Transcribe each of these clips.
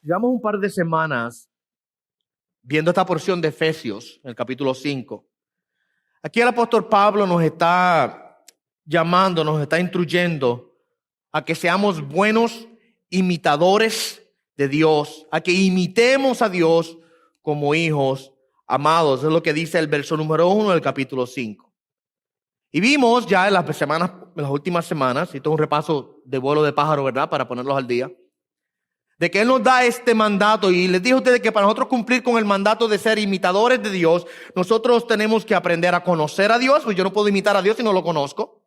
Llevamos un par de semanas viendo esta porción de Efesios, en el capítulo 5. Aquí el apóstol Pablo nos está llamando, nos está instruyendo a que seamos buenos imitadores de Dios, a que imitemos a Dios como hijos amados. Es lo que dice el verso número 1 del capítulo 5. Y vimos ya en las últimas semanas, y todo un repaso de vuelo de pájaro, ¿verdad?, para ponerlos al día, de que Él nos da este mandato. Y les dije a ustedes que para nosotros cumplir con el mandato de ser imitadores de Dios, nosotros tenemos que aprender a conocer a Dios, pues yo no puedo imitar a Dios si no lo conozco.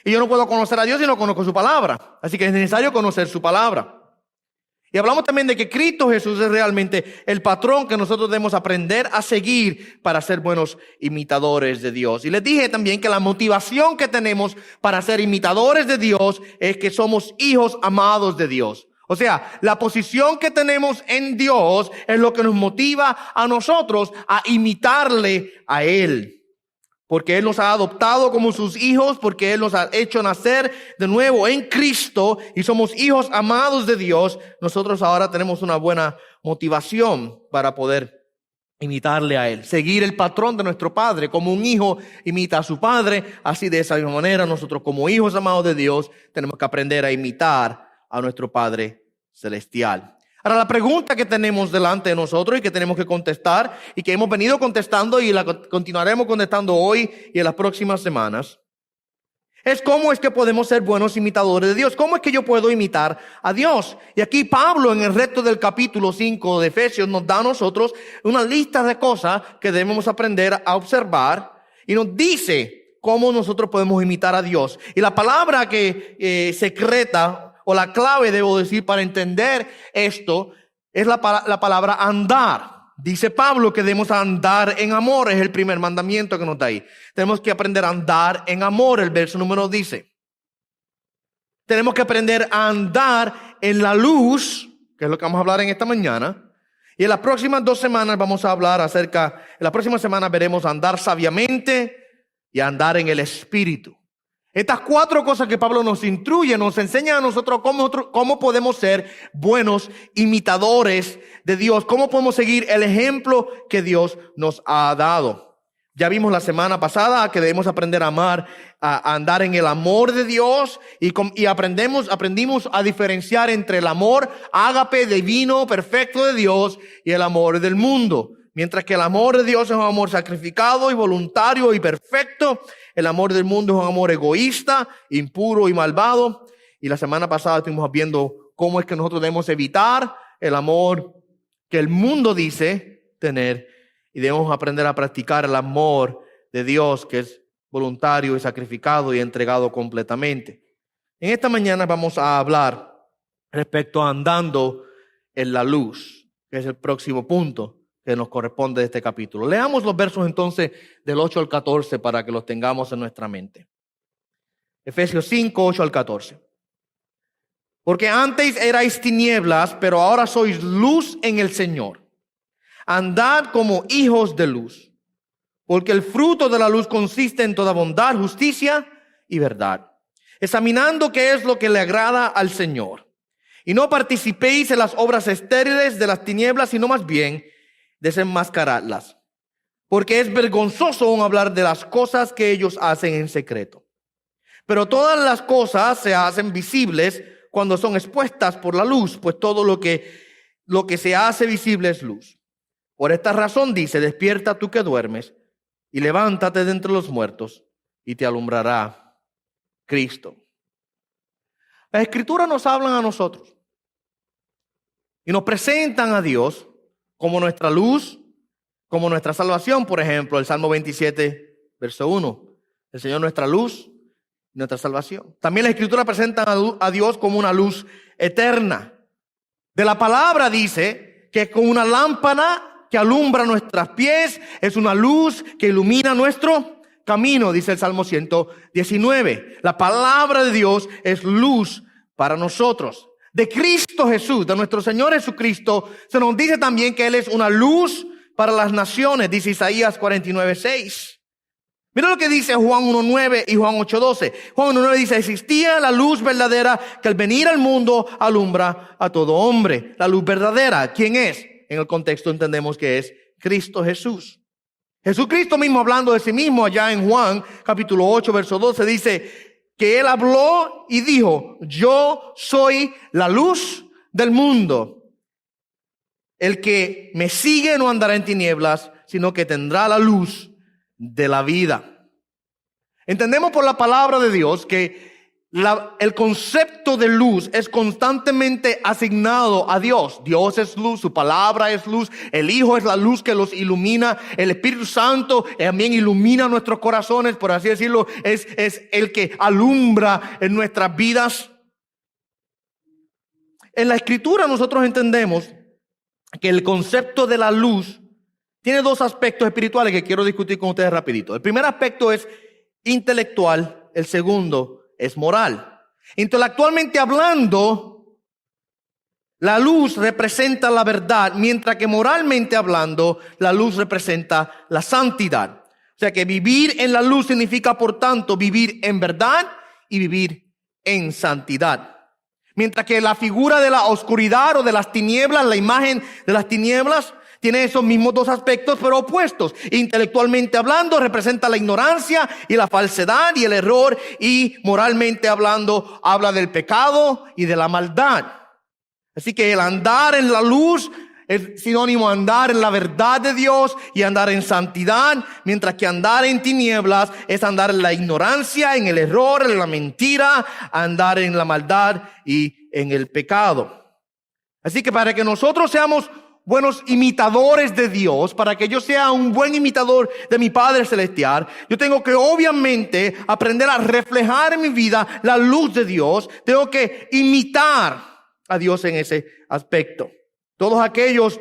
Y yo no puedo conocer a Dios si no conozco su palabra. Así que es necesario conocer su palabra. Y hablamos también de que Cristo Jesús es realmente el patrón que nosotros debemos aprender a seguir para ser buenos imitadores de Dios. Y les dije también que la motivación que tenemos para ser imitadores de Dios es que somos hijos amados de Dios. O sea, la posición que tenemos en Dios es lo que nos motiva a nosotros a imitarle a Él. Porque Él nos ha adoptado como sus hijos, porque Él nos ha hecho nacer de nuevo en Cristo y somos hijos amados de Dios. Nosotros ahora tenemos una buena motivación para poder imitarle a Él. Seguir el patrón de nuestro Padre. Como un hijo imita a su Padre, así de esa misma manera nosotros como hijos amados de Dios tenemos que aprender a imitar a nuestro Padre celestial. Ahora, la pregunta que tenemos delante de nosotros y que tenemos que contestar y que hemos venido contestando y la continuaremos contestando hoy y en las próximas semanas es cómo es que podemos ser buenos imitadores de Dios. ¿Cómo es que yo puedo imitar a Dios? Y aquí Pablo en el resto del capítulo 5 de Efesios nos da a nosotros una lista de cosas que debemos aprender a observar y nos dice cómo nosotros podemos imitar a Dios. Y la palabra que secreta o la clave, debo decir, para entender esto es la palabra andar. Dice Pablo que debemos andar en amor, es el primer mandamiento que nos da ahí. Tenemos que aprender a andar en amor, el verso número dice. Tenemos que aprender a andar en la luz, que es lo que vamos a hablar en esta mañana. Y en las próximas 2 semanas vamos a hablar en la próxima semana veremos andar sabiamente y andar en el Espíritu. Estas 4 cosas que Pablo nos instruye, nos enseña a nosotros cómo podemos ser buenos imitadores de Dios, cómo podemos seguir el ejemplo que Dios nos ha dado. Ya vimos la semana pasada que debemos aprender a amar, a andar en el amor de Dios y aprendimos a diferenciar entre el amor ágape divino, perfecto de Dios y el amor del mundo. Mientras que el amor de Dios es un amor sacrificado y voluntario y perfecto, el amor del mundo es un amor egoísta, impuro y malvado. Y la semana pasada estuvimos viendo cómo es que nosotros debemos evitar el amor que el mundo dice tener y debemos aprender a practicar el amor de Dios que es voluntario y sacrificado y entregado completamente. En esta mañana vamos a hablar respecto a andando en la luz, que es el próximo punto que nos corresponde de este capítulo. Leamos los versos entonces del 8 al 14 para que los tengamos en nuestra mente. Efesios 5, 8 al 14. Porque antes erais tinieblas, pero ahora sois luz en el Señor. Andad como hijos de luz, porque el fruto de la luz consiste en toda bondad, justicia y verdad, examinando qué es lo que le agrada al Señor. Y no participéis en las obras estériles de las tinieblas, sino más bien desenmascaradlas, porque es vergonzoso aún hablar de las cosas que ellos hacen en secreto. Pero todas las cosas se hacen visibles cuando son expuestas por la luz, pues todo lo que se hace visible es luz. Por esta razón dice, despierta tú que duermes y levántate de entre los muertos y te alumbrará Cristo. Las Escrituras nos hablan a nosotros y nos presentan a Dios como nuestra luz, como nuestra salvación. Por ejemplo, el Salmo 27, verso 1. El Señor nuestra luz, nuestra salvación. También la Escritura presenta a Dios como una luz eterna. De la palabra dice que con una lámpara que alumbra nuestros pies, es una luz que ilumina nuestro camino, dice el Salmo 119. La palabra de Dios es luz para nosotros. De Cristo Jesús, de nuestro Señor Jesucristo, se nos dice también que Él es una luz para las naciones, dice Isaías 49:6. Mira lo que dice Juan 1:9 y Juan 8:12. Juan 1:9 dice, existía la luz verdadera que al venir al mundo alumbra a todo hombre. La luz verdadera, ¿quién es? En el contexto entendemos que es Cristo Jesús. Jesucristo mismo hablando de sí mismo allá en Juan capítulo 8 verso 12 dice que Él habló y dijo, yo soy la luz del mundo. El que me sigue no andará en tinieblas, sino que tendrá la luz de la vida. Entendemos por la palabra de Dios que el concepto de luz es constantemente asignado a Dios. Dios es luz, su palabra es luz, el Hijo es la luz que los ilumina, el Espíritu Santo también ilumina nuestros corazones, por así decirlo, es el que alumbra en nuestras vidas. En la Escritura nosotros entendemos que el concepto de la luz tiene dos aspectos espirituales que quiero discutir con ustedes rapidito. El primer aspecto es intelectual, el segundo es moral. Intelectualmente hablando, la luz representa la verdad, mientras que moralmente hablando, la luz representa la santidad. O sea que vivir en la luz significa, por tanto, vivir en verdad y vivir en santidad. Mientras que la figura de la oscuridad o de las tinieblas, la imagen de las tinieblas, tiene esos mismos dos aspectos, pero opuestos. Intelectualmente hablando, representa la ignorancia y la falsedad y el error. Y moralmente hablando, habla del pecado y de la maldad. Así que el andar en la luz es sinónimo de andar en la verdad de Dios y andar en santidad. Mientras que andar en tinieblas es andar en la ignorancia, en el error, en la mentira, andar en la maldad y en el pecado. Así que para que nosotros seamos buenos imitadores de Dios, para que yo sea un buen imitador de mi Padre Celestial, yo tengo que obviamente aprender a reflejar en mi vida la luz de Dios. Tengo que imitar a Dios en ese aspecto. Todos aquellos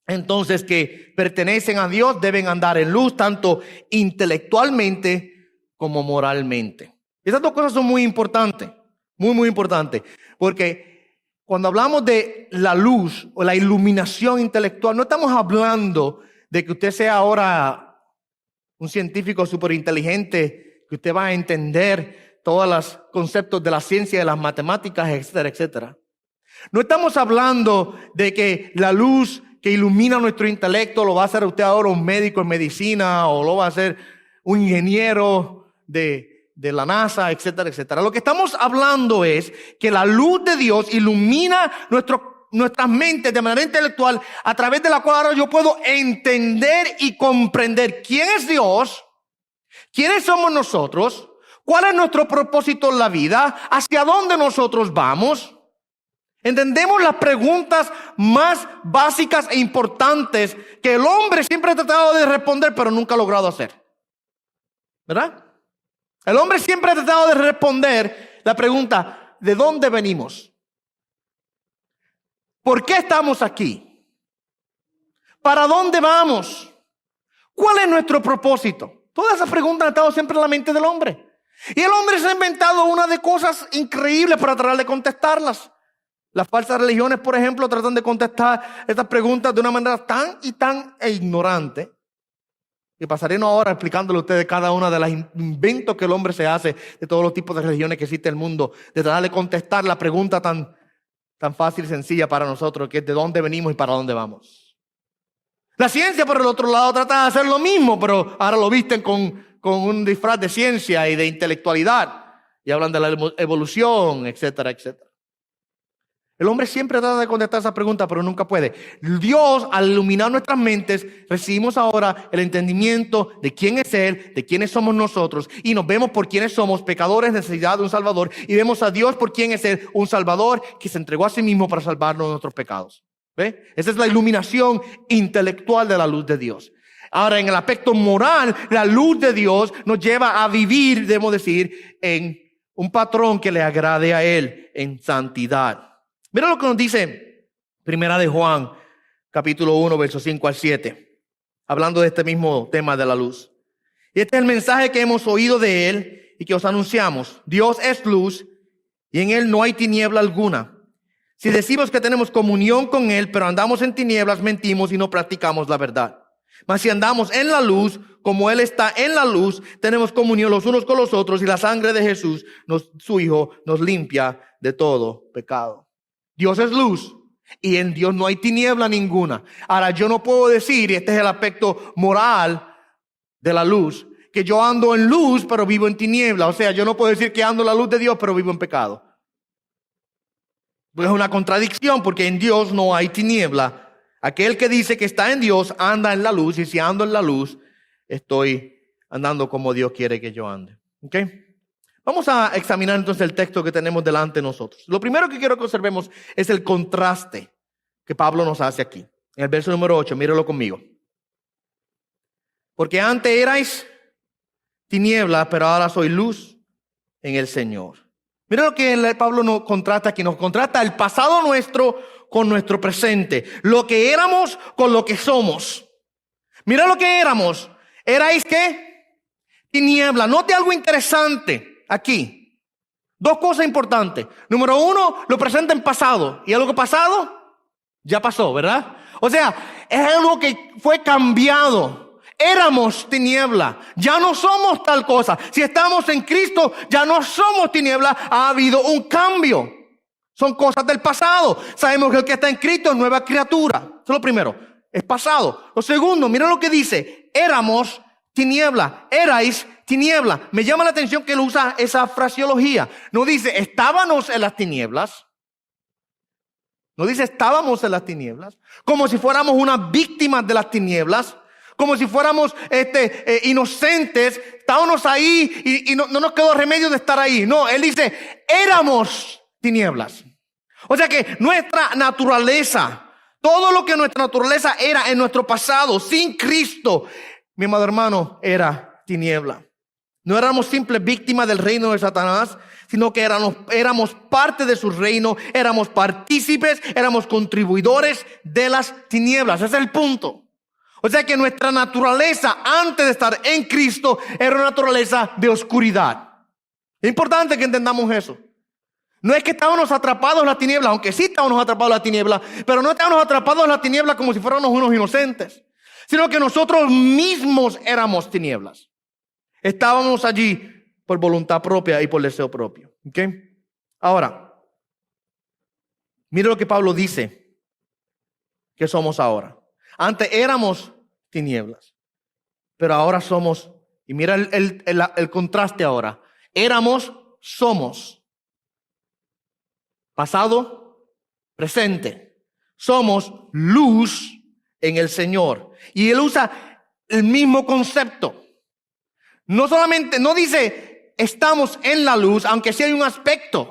entonces que pertenecen a Dios deben andar en luz, tanto intelectualmente como moralmente. Esas dos cosas son muy importantes, muy importantes, porque cuando hablamos de la luz o la iluminación intelectual, no estamos hablando de que usted sea ahora un científico súper inteligente, que usted va a entender todos los conceptos de la ciencia, de las matemáticas, etcétera, etcétera. No estamos hablando de que la luz que ilumina nuestro intelecto lo va a hacer usted ahora un médico en medicina o lo va a hacer un ingeniero de la NASA, etcétera, etcétera. Lo que estamos hablando es que la luz de Dios ilumina nuestras mentes de manera intelectual, a través de la cual ahora yo puedo entender y comprender quién es Dios, quiénes somos nosotros, cuál es nuestro propósito en la vida, hacia dónde nosotros vamos. Entendemos las preguntas más básicas e importantes que el hombre siempre ha tratado de responder, pero nunca ha logrado hacer. ¿Verdad? El hombre siempre ha tratado de responder la pregunta, ¿de dónde venimos? ¿Por qué estamos aquí? ¿Para dónde vamos? ¿Cuál es nuestro propósito? Todas esas preguntas han estado siempre en la mente del hombre. Y el hombre se ha inventado una de cosas increíbles para tratar de contestarlas. Las falsas religiones, por ejemplo, tratan de contestar estas preguntas de una manera tan ignorante. Y pasaremos ahora explicándole a ustedes cada una de los inventos que el hombre se hace de todos los tipos de religiones que existe en el mundo, de tratar de contestar la pregunta tan fácil y sencilla para nosotros, que es de dónde venimos y para dónde vamos. La ciencia, por el otro lado, trata de hacer lo mismo, pero ahora lo visten con un disfraz de ciencia y de intelectualidad, y hablan de la evolución, etcétera, etcétera. El hombre siempre trata de contestar esa pregunta, pero nunca puede. Dios, al iluminar nuestras mentes, recibimos ahora el entendimiento de quién es Él, de quiénes somos nosotros, y nos vemos por quiénes somos, pecadores, necesidad de un Salvador, y vemos a Dios por quién es Él, un Salvador que se entregó a sí mismo para salvarnos de nuestros pecados. ¿Ve? Esa es la iluminación intelectual de la luz de Dios. Ahora, en el aspecto moral, la luz de Dios nos lleva a vivir, debemos decir, en un patrón que le agrade a Él, en santidad. Mira lo que nos dice Primera de Juan, capítulo 1, versos 5 al 7, hablando de este mismo tema de la luz. Y este es el mensaje que hemos oído de Él y que os anunciamos. Dios es luz y en Él no hay tiniebla alguna. Si decimos que tenemos comunión con Él, pero andamos en tinieblas, mentimos y no practicamos la verdad. Mas si andamos en la luz, como Él está en la luz, tenemos comunión los unos con los otros y la sangre de Jesús, su Hijo, nos limpia de todo pecado. Dios es luz y en Dios no hay tiniebla ninguna. Ahora yo no puedo decir, y este es el aspecto moral de la luz, que yo ando en luz pero vivo en tiniebla. O sea, yo no puedo decir que ando en la luz de Dios pero vivo en pecado. Pues es una contradicción porque en Dios no hay tiniebla. Aquel que dice que está en Dios anda en la luz, y si ando en la luz, estoy andando como Dios quiere que yo ande. ¿Ok? Vamos a examinar entonces el texto que tenemos delante de nosotros. Lo primero que quiero que observemos es el contraste que Pablo nos hace aquí. En el verso número 8, míralo conmigo. Porque antes erais tinieblas, pero ahora soy luz en el Señor. Mira lo que Pablo nos contrasta aquí. Nos contrasta el pasado nuestro con nuestro presente. Lo que éramos con lo que somos. Mira lo que éramos. ¿Erais qué? Tiniebla. Note algo interesante aquí. Dos cosas importantes. Número uno, lo presenta en pasado. ¿Y algo pasado? Ya pasó, ¿verdad? O sea, es algo que fue cambiado. Éramos tiniebla, ya no somos tal cosa. Si estamos en Cristo, ya no somos tiniebla. Ha habido un cambio. Son cosas del pasado. Sabemos que el que está en Cristo es nueva criatura. Eso es lo primero. Es pasado. Lo segundo, mira lo que dice. Éramos tiniebla. Erais tiniebla. Me llama la atención que él usa esa fraseología. No dice estábamos en las tinieblas. No dice estábamos en las tinieblas. Como si fuéramos unas víctimas de las tinieblas. Como si fuéramos inocentes, estábamos ahí y no nos quedó remedio de estar ahí. No, él dice, éramos tinieblas. O sea que nuestra naturaleza, todo lo que nuestra naturaleza era en nuestro pasado, sin Cristo, mi amado hermano, era tiniebla. No éramos simples víctimas del reino de Satanás, sino que éramos parte de su reino, éramos partícipes, éramos contribuidores de las tinieblas. Ese es el punto. O sea que nuestra naturaleza antes de estar en Cristo era una naturaleza de oscuridad. Es importante que entendamos eso. No es que estábamos atrapados en la tiniebla, aunque sí estábamos atrapados en la tiniebla, pero no estábamos atrapados en la tiniebla como si fuéramos unos inocentes, sino que nosotros mismos éramos tinieblas. Estábamos allí por voluntad propia y por deseo propio. ¿Ok? Ahora, mire lo que Pablo dice que somos ahora. Antes éramos tinieblas, pero ahora somos, y mira el contraste ahora. Éramos, somos. Pasado, presente. Somos luz en el Señor. Y él usa el mismo concepto. No solamente, no dice estamos en la luz, aunque sí hay un aspecto,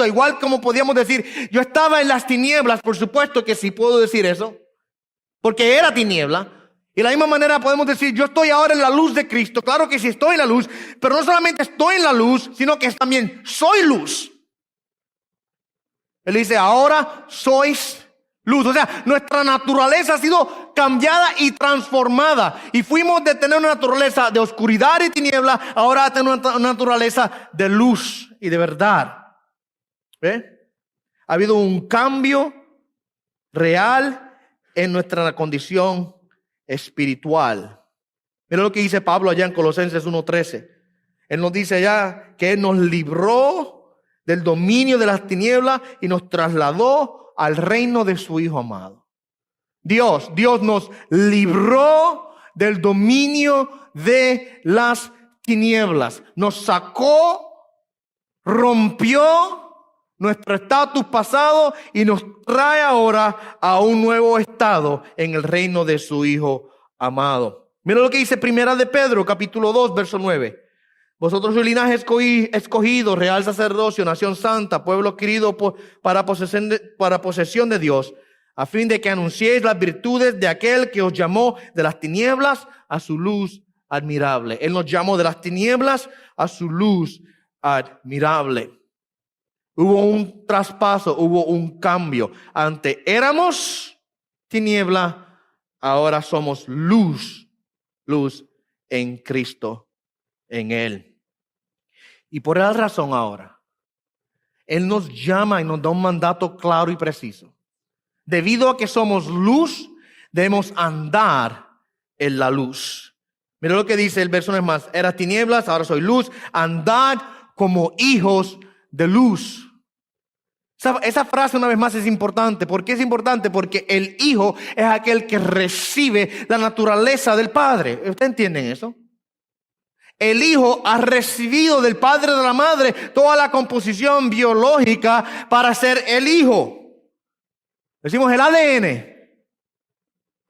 igual como podíamos decir, yo estaba en las tinieblas, por supuesto que sí puedo decir eso. Porque era tiniebla. Y de la misma manera podemos decir, yo estoy ahora en la luz de Cristo. Claro que sí estoy en la luz, pero no solamente estoy en la luz, sino que también soy luz. Él dice, ahora sois luz. O sea, nuestra naturaleza ha sido cambiada y transformada. Y fuimos de tener una naturaleza de oscuridad y tiniebla, ahora a tener una naturaleza de luz y de verdad. ¿Ve? Ha habido un cambio real en nuestra condición espiritual. Mira lo que dice Pablo allá en Colosenses 1:13. Él nos dice allá que Él nos libró del dominio de las tinieblas y nos trasladó al reino de su Hijo amado. Dios nos libró del dominio de las tinieblas. Nos sacó, rompió nuestro estatus pasado y nos trae ahora a un nuevo estado en el reino de su Hijo amado. Mira lo que dice Primera de Pedro, capítulo 2, verso 9. Vosotros sois linaje escogido, real sacerdocio, nación santa, pueblo adquirido para posesión de Dios, a fin de que anunciéis las virtudes de aquel que os llamó de las tinieblas a su luz admirable. Él nos llamó de las tinieblas a su luz admirable. Hubo un traspaso, hubo un cambio. Antes éramos tiniebla, ahora somos luz en Cristo, en Él. Y por esa razón ahora, Él nos llama y nos da un mandato claro y preciso. Debido a que somos luz, debemos andar en la luz. Mira lo que dice el verso, no es más. Eras tinieblas, ahora soy luz. Andad como hijos de luz. Esa frase una vez más es importante. ¿Por qué es importante? Porque el hijo es aquel que recibe la naturaleza del padre. ¿Ustedes entienden eso? El hijo ha recibido del padre de la madre toda la composición biológica para ser el hijo. Decimos el ADN.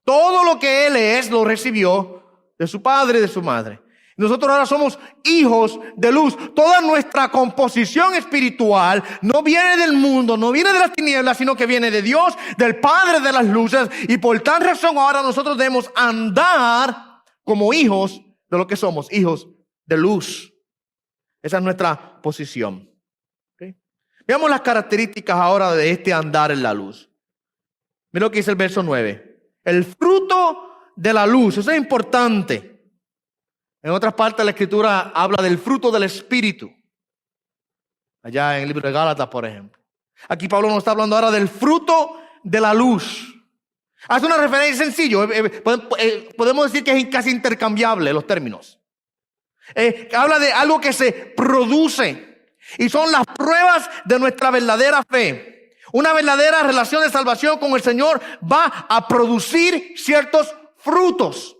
Todo lo que él es lo recibió de su padre y de su madre. Nosotros ahora somos hijos de luz. Toda nuestra composición espiritual no viene del mundo, no viene de las tinieblas, sino que viene de Dios, del Padre de las luces. Y por tal razón ahora nosotros debemos andar como hijos de lo que somos, hijos de luz. Esa es nuestra posición. ¿Okay? Veamos las características ahora de este andar en la luz. Mira lo que dice el verso 9. El fruto de la luz, eso es importante. En otras partes de la Escritura habla del fruto del Espíritu. Allá en el libro de Gálatas, por ejemplo. Aquí Pablo nos está hablando ahora del fruto de la luz. Hace una referencia sencilla. Podemos decir que es casi intercambiable los términos. Habla de algo que se produce. Y son las pruebas de nuestra verdadera fe. Una verdadera relación de salvación con el Señor va a producir ciertos frutos.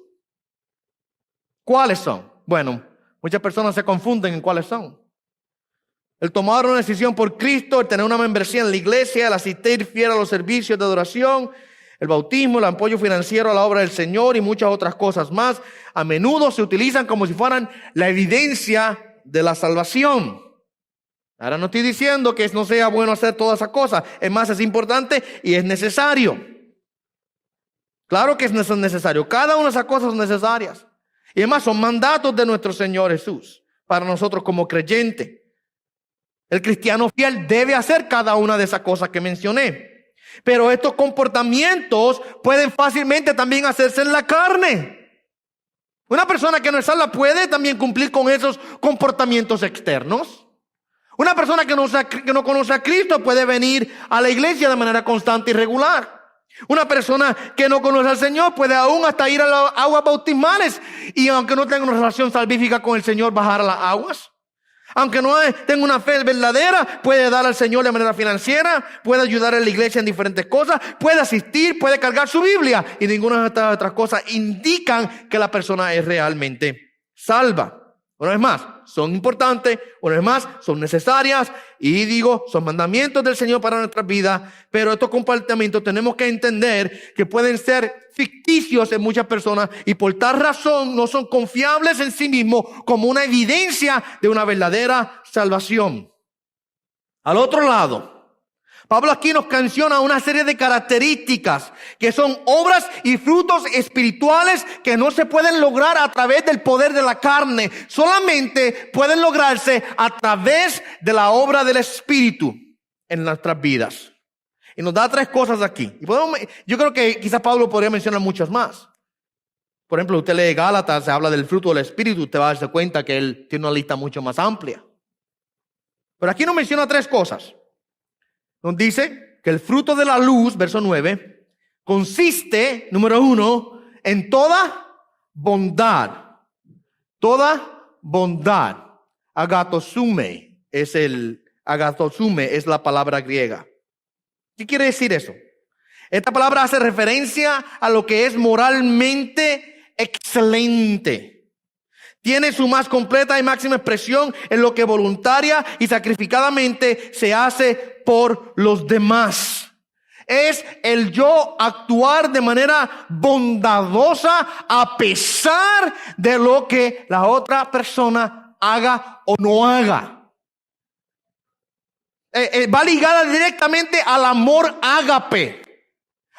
¿Cuáles son? Bueno, muchas personas se confunden en cuáles son. El tomar una decisión por Cristo, el tener una membresía en la iglesia, el asistir fiel a los servicios de adoración, el bautismo, el apoyo financiero a la obra del Señor y muchas otras cosas más, a menudo se utilizan como si fueran la evidencia de la salvación. Ahora no estoy diciendo que no sea bueno hacer todas esas cosas. Es más, es importante y es necesario. Claro que es necesario. Cada una de esas cosas son necesarias. Y además son mandatos de nuestro Señor Jesús para nosotros como creyentes. El cristiano fiel debe hacer cada una de esas cosas que mencioné. Pero estos comportamientos pueden fácilmente también hacerse en la carne. Una persona que no es salva puede también cumplir con esos comportamientos externos. Una persona que no conoce a Cristo puede venir a la iglesia de manera constante y regular. Una persona que no conoce al Señor puede aún hasta ir a las aguas bautismales y aunque no tenga una relación salvífica con el Señor, bajar a las aguas. Aunque no tenga una fe verdadera, puede dar al Señor de manera financiera, puede ayudar a la iglesia en diferentes cosas, puede asistir, puede cargar su Biblia y ninguna de estas otras cosas indican que la persona es realmente salva. Una vez más, son importantes, una vez más, son necesarias y digo, son mandamientos del Señor para nuestras vidas, pero estos comportamientos tenemos que entender que pueden ser ficticios en muchas personas y por tal razón no son confiables en sí mismos como una evidencia de una verdadera salvación. Al otro lado, Pablo aquí nos menciona una serie de características que son obras y frutos espirituales que no se pueden lograr a través del poder de la carne. Solamente pueden lograrse a través de la obra del Espíritu en nuestras vidas. Y nos da tres cosas aquí. Yo creo que quizás Pablo podría mencionar muchas más. Por ejemplo, usted lee Gálatas, se habla del fruto del Espíritu, usted va a darse cuenta que él tiene una lista mucho más amplia. Pero aquí nos menciona tres cosas. Nos dice que el fruto de la luz, verso 9, consiste, número 1, en toda bondad. Toda bondad. Agatosume es la palabra griega. ¿Qué quiere decir eso? Esta palabra hace referencia a lo que es moralmente excelente. Tiene su más completa y máxima expresión en lo que voluntaria y sacrificadamente se hace por los demás. Es el yo actuar de manera bondadosa a pesar de lo que la otra persona haga o no haga. Va ligada directamente al amor ágape.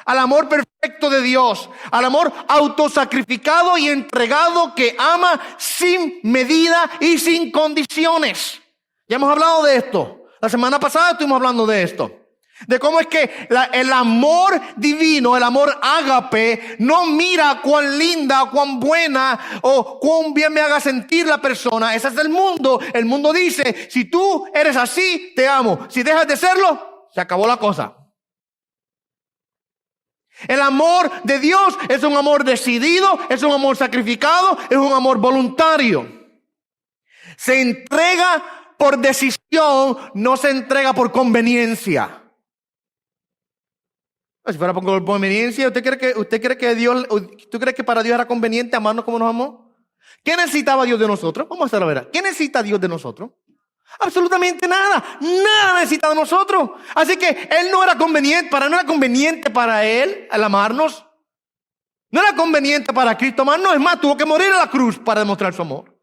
Al amor perfecto de Dios, al amor autosacrificado y entregado que ama sin medida y sin condiciones. Ya hemos hablado de esto. La semana pasada estuvimos hablando de esto. De cómo es que el amor divino, el amor ágape, no mira cuán linda, cuán buena o cuán bien me haga sentir la persona. Ese es el mundo. El mundo dice, si tú eres así, te amo. Si dejas de serlo, se acabó la cosa. El amor de Dios es un amor decidido, es un amor sacrificado, es un amor voluntario. Se entrega por decisión, no se entrega por conveniencia. Si fuera por conveniencia, ¿tú crees que para Dios era conveniente amarnos como nos amó? ¿Qué necesitaba Dios de nosotros? Vamos a hacer la verdad. ¿Qué necesita Dios de nosotros? Absolutamente nada. Nada necesita de nosotros. Así que Él no era conveniente para Él el amarnos. No era conveniente para Cristo amarnos. Es más, tuvo que morir en la cruz para demostrar su amor.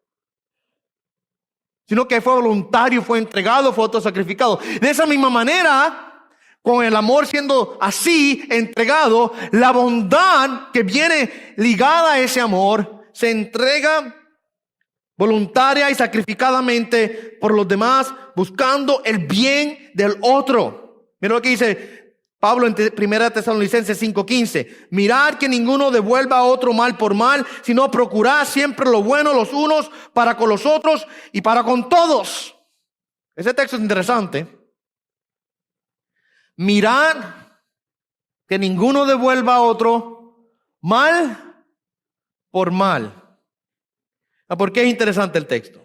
Sino que fue voluntario, fue entregado, fue autosacrificado. De esa misma manera, con el amor siendo así, entregado, la bondad que viene ligada a ese amor se entrega voluntaria y sacrificadamente por los demás, buscando el bien del otro. Mira lo que dice Pablo en 1 Tesalonicenses 5:15. Mirad que ninguno devuelva a otro mal por mal, sino procurad siempre lo bueno los unos para con los otros y para con todos. Ese texto es interesante. Mirad que ninguno devuelva a otro mal por mal. ¿Por qué es interesante el texto?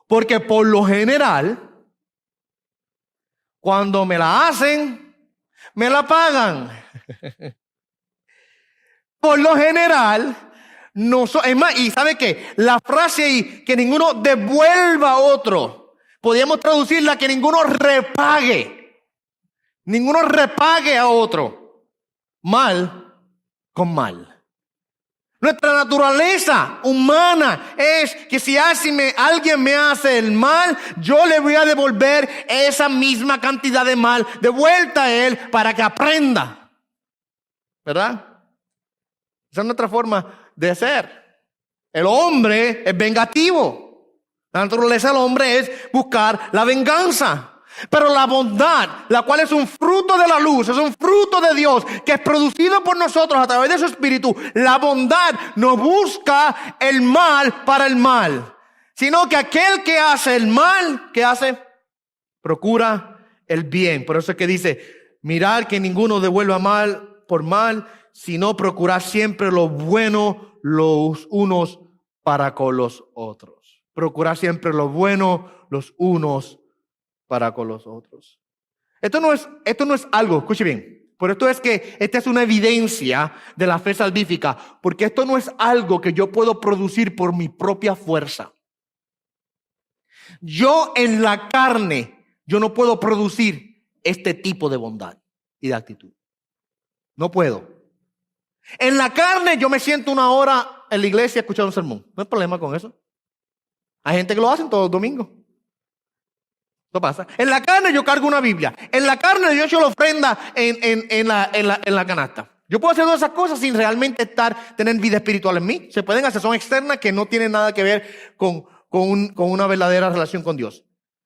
Porque por lo general, cuando me la hacen, me la pagan. Por lo general, es más, y ¿sabe qué? La frase ahí, que ninguno devuelva a otro, podríamos traducirla que ninguno repague. Ninguno repague a otro mal con mal. Nuestra naturaleza humana es que si alguien me hace el mal, yo le voy a devolver esa misma cantidad de mal de vuelta a él para que aprenda. ¿Verdad? Esa es nuestra forma de ser. El hombre es vengativo. La naturaleza del hombre es buscar la venganza. Pero la bondad, la cual es un fruto de la luz, es un fruto de Dios que es producido por nosotros a través de su Espíritu. La bondad no busca el mal para el mal, sino que aquel que hace el mal, ¿qué hace? Procura el bien. Por eso es que dice, mirad que ninguno devuelva mal por mal, sino procurar siempre lo bueno los unos para con los otros. Procurar siempre lo bueno los unos para con los otros. Esto no es algo, escuche bien, por esto es que esta es una evidencia de la fe salvífica, porque esto no es algo que yo puedo producir por mi propia fuerza. Yo en la carne, yo no puedo producir este tipo de bondad y de actitud. No puedo. En la carne yo me siento una hora en la iglesia a escuchar un sermón. No hay problema con eso. Hay gente que lo hace todos los domingos. No pasa. En la carne yo cargo una Biblia. En la carne yo echo la ofrenda en la canasta. Yo puedo hacer todas esas cosas sin realmente tener vida espiritual en mí. Se pueden hacer, son externas que no tienen nada que ver con una verdadera relación con Dios.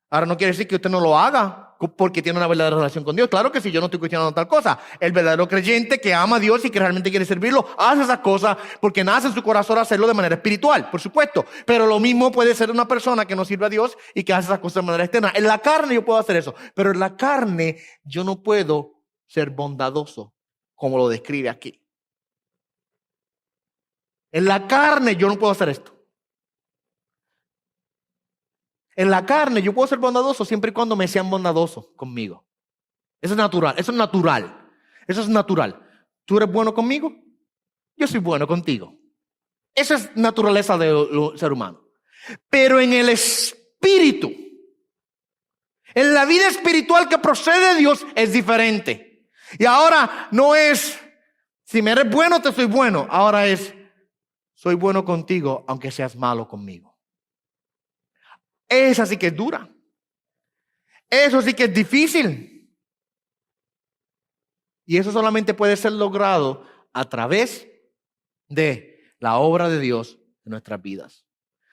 Ahora no quiere decir que usted no lo haga porque tiene una verdadera relación con Dios. Claro que sí, yo no estoy cuestionando tal cosa. El verdadero creyente que ama a Dios y que realmente quiere servirlo, hace esas cosas porque nace en su corazón hacerlo de manera espiritual, por supuesto. Pero lo mismo puede ser una persona que no sirve a Dios y que hace esas cosas de manera externa. En la carne yo puedo hacer eso, pero en la carne yo no puedo ser bondadoso como lo describe aquí. En la carne yo no puedo hacer esto. En la carne yo puedo ser bondadoso siempre y cuando me sean bondadosos conmigo. Eso es natural, eso es natural. Eso es natural. ¿Tú eres bueno conmigo? Yo soy bueno contigo. Esa es naturaleza del ser humano. Pero en el espíritu, en la vida espiritual que procede de Dios es diferente. Y ahora no es, si me eres bueno, te soy bueno. Ahora es, soy bueno contigo aunque seas malo conmigo. Esa sí que es dura. Eso sí que es difícil. Y eso solamente puede ser logrado a través de la obra de Dios en nuestras vidas.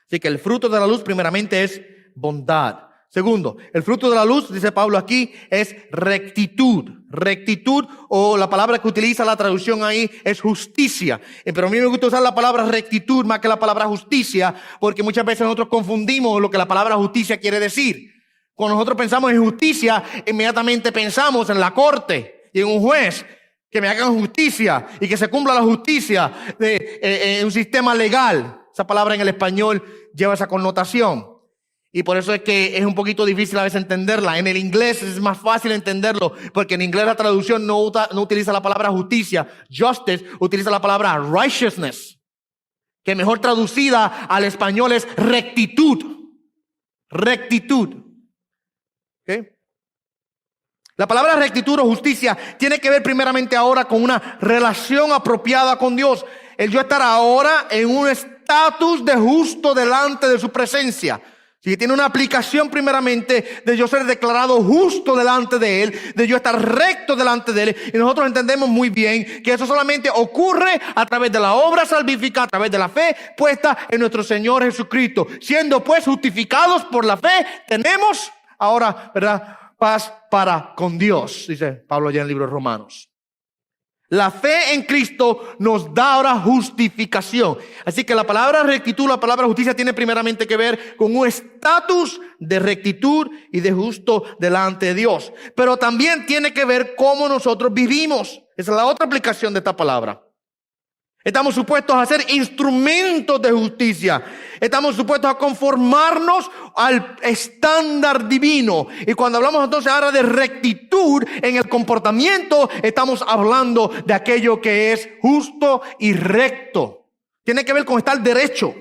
Así que el fruto de la luz primeramente es bondad. Segundo, el fruto de la luz, dice Pablo aquí, es rectitud. Rectitud, o la palabra que utiliza la traducción ahí, es justicia. Pero a mí me gusta usar la palabra rectitud más que la palabra justicia, porque muchas veces nosotros confundimos lo que la palabra justicia quiere decir. Cuando nosotros pensamos en justicia, inmediatamente pensamos en la corte y en un juez. que me hagan justicia y que se cumpla la justicia en un sistema legal. Esa palabra en el español lleva esa connotación. Y por eso es que es un poquito difícil a veces entenderla. En el inglés es más fácil entenderlo, porque en inglés la traducción no utiliza la palabra justicia, justice, utiliza la palabra righteousness, que mejor traducida al español es rectitud. Rectitud. ¿Okay? La palabra rectitud o justicia tiene que ver primeramente ahora con una relación apropiada con Dios. El yo estar ahora en un estatus de justo delante de su presencia. Si tiene una aplicación primeramente de yo ser declarado justo delante de Él, de yo estar recto delante de Él. Y nosotros entendemos muy bien que eso solamente ocurre a través de la obra salvífica, a través de la fe puesta en nuestro Señor Jesucristo. Siendo pues justificados por la fe, tenemos ahora, ¿verdad?, paz para con Dios, dice Pablo allá en el libro de Romanos. La fe en Cristo nos da ahora justificación. Así que la palabra rectitud, la palabra justicia tiene primeramente que ver con un estatus de rectitud y de justo delante de Dios. Pero también tiene que ver cómo nosotros vivimos. Esa es la otra aplicación de esta palabra. Estamos supuestos a ser instrumentos de justicia. Estamos supuestos a conformarnos al estándar divino. Y cuando hablamos entonces ahora de rectitud en el comportamiento, estamos hablando de aquello que es justo y recto. Tiene que ver con estar derecho.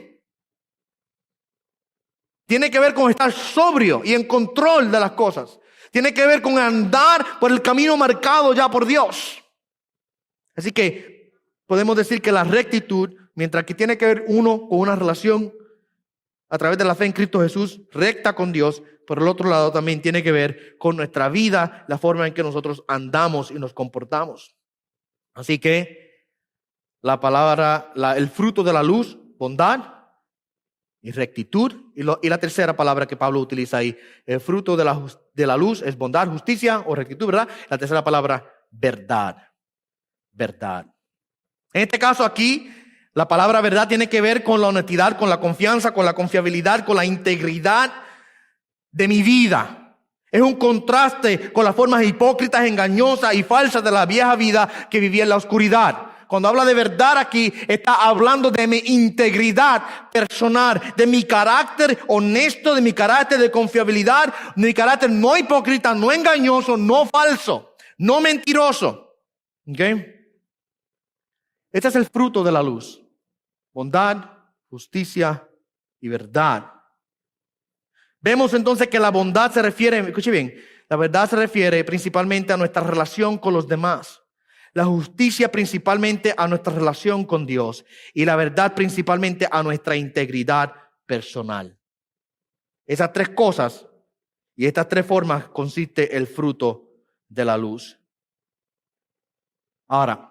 Tiene que ver con estar sobrio y en control de las cosas. Tiene que ver con andar por el camino marcado ya por Dios. Así que podemos decir que la rectitud, mientras que tiene que ver uno con una relación a través de la fe en Cristo Jesús, recta con Dios, por el otro lado también tiene que ver con nuestra vida, la forma en que nosotros andamos y nos comportamos. Así que la palabra, el fruto de la luz, bondad y rectitud. Y la tercera palabra que Pablo utiliza ahí, el fruto de la luz es bondad, justicia o rectitud, ¿verdad? La tercera palabra, verdad. Verdad. En este caso aquí, la palabra verdad tiene que ver con la honestidad, con la confianza, con la confiabilidad, con la integridad de mi vida. Es un contraste con las formas hipócritas, engañosas y falsas de la vieja vida que vivía en la oscuridad. Cuando habla de verdad aquí, está hablando de mi integridad personal, de mi carácter honesto, de mi carácter de confiabilidad, de mi carácter no hipócrita, no engañoso, no falso, no mentiroso. ¿Ok? Este es el fruto de la luz. Bondad, justicia y verdad. Vemos entonces que la bondad se refiere, escuche bien, la verdad se refiere principalmente a nuestra relación con los demás. La justicia principalmente a nuestra relación con Dios. Y la verdad principalmente a nuestra integridad personal. Esas tres cosas y estas tres formas consiste el fruto de la luz. Ahora,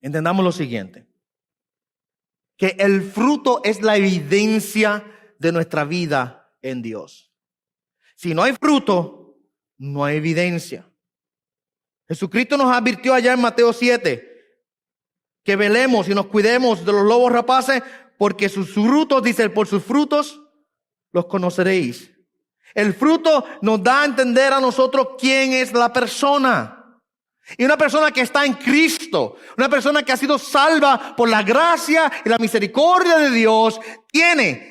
entendamos lo siguiente, que el fruto es la evidencia de nuestra vida en Dios. Si no hay fruto, no hay evidencia. Jesucristo nos advirtió allá en Mateo 7 que velemos y nos cuidemos de los lobos rapaces, porque sus frutos, dice, por sus frutos los conoceréis. El fruto nos da a entender a nosotros quién es la persona. Y una persona que está en Cristo, una persona que ha sido salva por la gracia y la misericordia de Dios,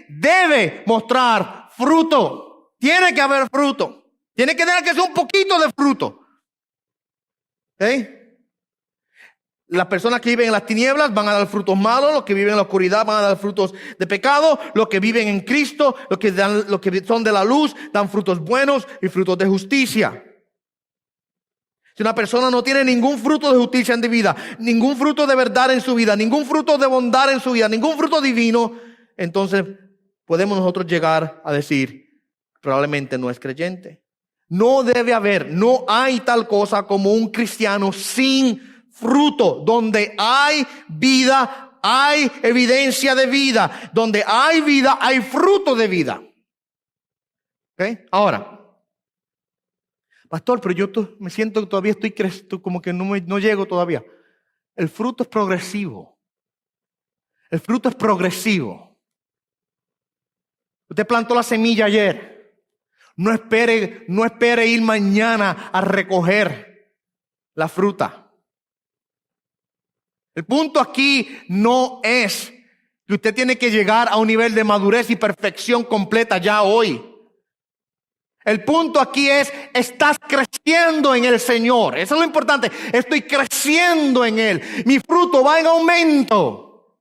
debe mostrar fruto. Tiene que haber fruto. Tiene que tener que ser un poquito de fruto. Las personas que viven en las tinieblas van a dar frutos malos, los que viven en la oscuridad van a dar frutos de pecado, los que viven en Cristo, los que son de la luz, dan frutos buenos y frutos de justicia. Si una persona no tiene ningún fruto de justicia en su vida, ningún fruto de verdad en su vida, ningún fruto de bondad en su vida, ningún fruto divino, entonces podemos nosotros llegar a decir, probablemente no es creyente. No debe haber, no hay tal cosa como un cristiano sin fruto. Donde hay vida, hay evidencia de vida. Donde hay vida, hay fruto de vida. ¿Okay? Ahora, pastor, pero yo me siento que todavía estoy creciendo, como que no llego todavía. El fruto es progresivo. El fruto es progresivo. Usted plantó la semilla ayer. No espere ir mañana a recoger la fruta. El punto aquí no es que usted tiene que llegar a un nivel de madurez y perfección completa ya hoy. El punto aquí es, estás creciendo en el Señor. Eso es lo importante. Estoy creciendo en Él. Mi fruto va en aumento.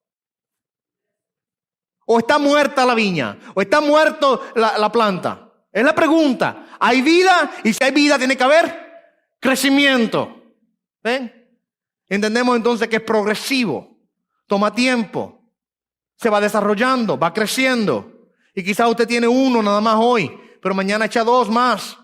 O está muerta la viña. O está muerto la planta. Es la pregunta. ¿Hay vida? Y si hay vida, tiene que haber crecimiento. ¿Ven? Entendemos entonces que es progresivo. Toma tiempo. Se va desarrollando, va creciendo. Y quizás usted tiene uno nada más hoy, pero mañana echa 2 más.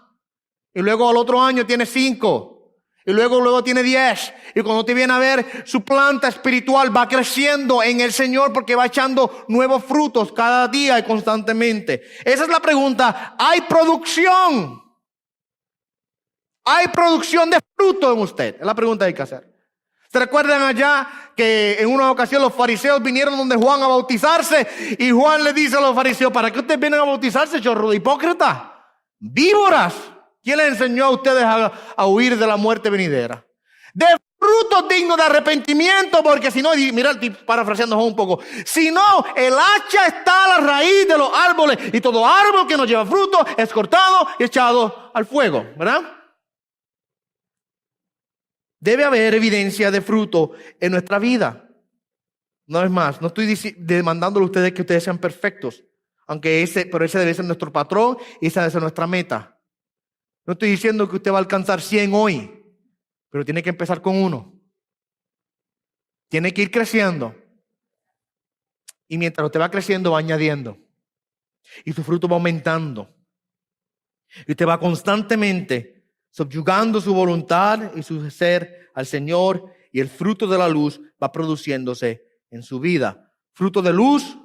Y luego al otro año tiene 5. Y luego tiene 10. Y cuando te viene a ver, su planta espiritual va creciendo en el Señor porque va echando nuevos frutos cada día y constantemente. Esa es la pregunta. ¿Hay producción? ¿Hay producción de fruto en usted? Es la pregunta que hay que hacer. ¿Se recuerdan allá que en una ocasión los fariseos vinieron donde Juan a bautizarse? Y Juan le dice a los fariseos, ¿para qué ustedes vienen a bautizarse, chorro de hipócritas? ¡Víboras! ¿Quién les enseñó a ustedes a huir de la muerte venidera? De frutos dignos de arrepentimiento, porque si no, mira, parafraseando un poco, si no, el hacha está a la raíz de los árboles y todo árbol que no lleva fruto es cortado y echado al fuego, ¿verdad? Debe haber evidencia de fruto en nuestra vida. No es más, no estoy demandándole a ustedes que ustedes sean perfectos, pero ese debe ser nuestro patrón y esa debe ser nuestra meta. No estoy diciendo que usted va a alcanzar 100 hoy, pero tiene que empezar con 1. Tiene que ir creciendo. Y mientras usted va creciendo, va añadiendo. Y su fruto va aumentando. Y usted va constantemente subyugando su voluntad y su ser al Señor, y el fruto de la luz va produciéndose en su vida. Fruto de luz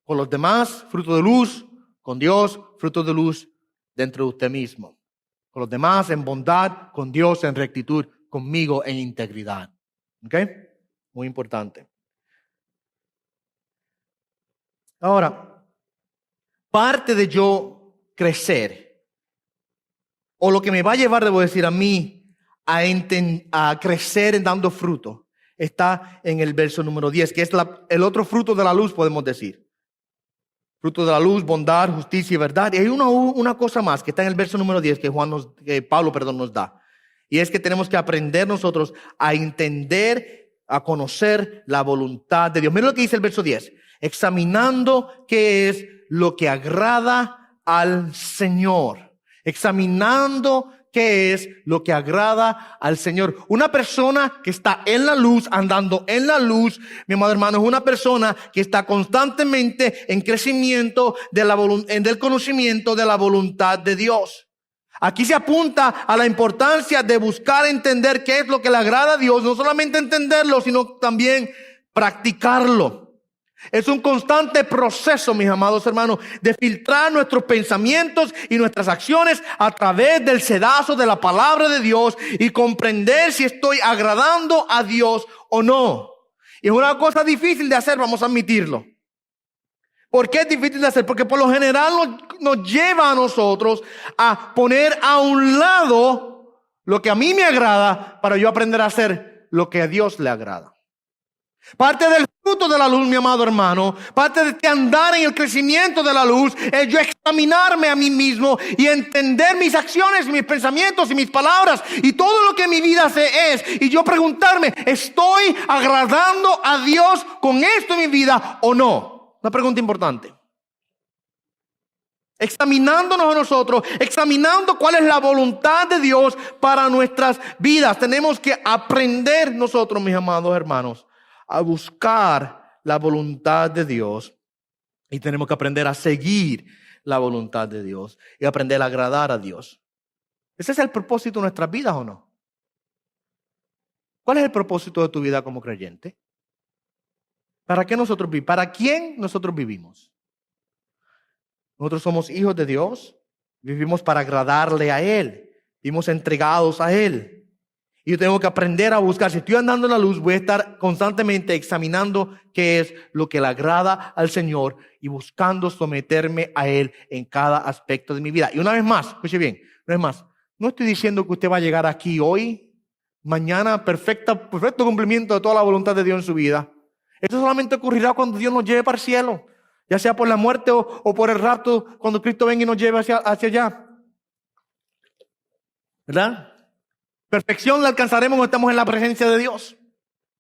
con los demás, fruto de luz con Dios, fruto de luz dentro de usted mismo. Con los demás en bondad, con Dios en rectitud, conmigo en integridad. ¿Ok? Muy importante. Ahora, parte de yo crecer, o lo que me va a llevar, debo decir, a mí a crecer en dando fruto, está en el verso número 10, que es el otro fruto de la luz, podemos decir. Fruto de la luz, bondad, justicia y verdad. Y hay una cosa más que está en el verso número 10 que Pablo nos da. Y es que tenemos que aprender nosotros a entender, a conocer la voluntad de Dios. Mira lo que dice el verso 10. Examinando qué es lo que agrada al Señor. Examinando qué es lo que agrada al Señor. Una persona que está en la luz, andando en la luz, mi amado hermano, es una persona que está constantemente en crecimiento del conocimiento de la voluntad de Dios. Aquí se apunta a la importancia de buscar entender qué es lo que le agrada a Dios, no solamente entenderlo, sino también practicarlo. Es un constante proceso, mis amados hermanos, de filtrar nuestros pensamientos y nuestras acciones a través del sedazo de la palabra de Dios y comprender si estoy agradando a Dios o no. Y es una cosa difícil de hacer, vamos a admitirlo. ¿Por qué es difícil de hacer? Porque por lo general nos lleva a nosotros a poner a un lado lo que a mí me agrada para yo aprender a hacer lo que a Dios le agrada. Parte del fruto de la luz, mi amado hermano, parte de este andar en el crecimiento de la luz, es yo examinarme a mí mismo y entender mis acciones, mis pensamientos y mis palabras y todo lo que mi vida es. Y yo preguntarme, ¿estoy agradando a Dios con esto en mi vida o no? Una pregunta importante. Examinándonos a nosotros, examinando cuál es la voluntad de Dios para nuestras vidas. Tenemos que aprender nosotros, mis amados hermanos, a buscar la voluntad de Dios, y tenemos que aprender a seguir la voluntad de Dios y aprender a agradar a Dios. ¿Ese es el propósito de nuestras vidas o no? ¿Cuál es el propósito de tu vida como creyente? ¿Para qué nosotros vivimos? ¿Para quién nosotros vivimos? Nosotros somos hijos de Dios, vivimos para agradarle a Él, vivimos entregados a Él. Y yo tengo que aprender a buscar. Si estoy andando en la luz, voy a estar constantemente examinando qué es lo que le agrada al Señor y buscando someterme a Él en cada aspecto de mi vida. Y una vez más, escuche bien, una vez más, no estoy diciendo que usted va a llegar aquí hoy mañana perfecto cumplimiento de toda la voluntad de Dios en su vida. Esto solamente ocurrirá cuando Dios nos lleve para el cielo, ya sea por la muerte o por el rapto, cuando Cristo venga y nos lleve hacia allá. ¿Verdad? Perfección la alcanzaremos cuando estamos en la presencia de Dios,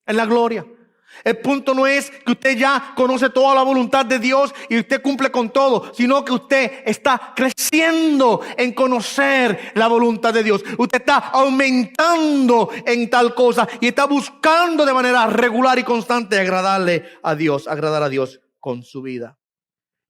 en la gloria. El punto no es que usted ya conoce toda la voluntad de Dios y usted cumple con todo, sino que usted está creciendo en conocer la voluntad de Dios. Usted está aumentando en tal cosa y está buscando de manera regular y constante agradar a Dios con su vida.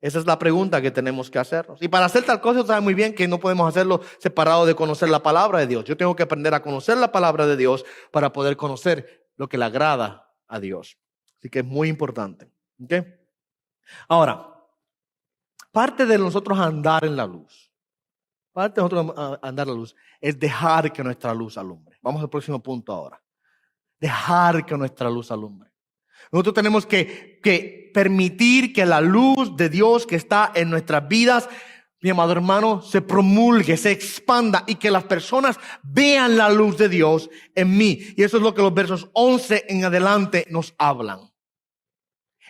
Esa es la pregunta que tenemos que hacernos. Y para hacer tal cosa, usted sabe muy bien que no podemos hacerlo separado de conocer la palabra de Dios. Yo tengo que aprender a conocer la palabra de Dios para poder conocer lo que le agrada a Dios. Así que es muy importante. ¿Okay? Ahora, parte de nosotros andar en la luz, es dejar que nuestra luz alumbre. Vamos al próximo punto ahora. Dejar que nuestra luz alumbre. Nosotros tenemos que permitir que la luz de Dios que está en nuestras vidas, mi amado hermano, se promulgue, se expanda y que las personas vean la luz de Dios en mí. Y eso es lo que los versos 11 en adelante nos hablan.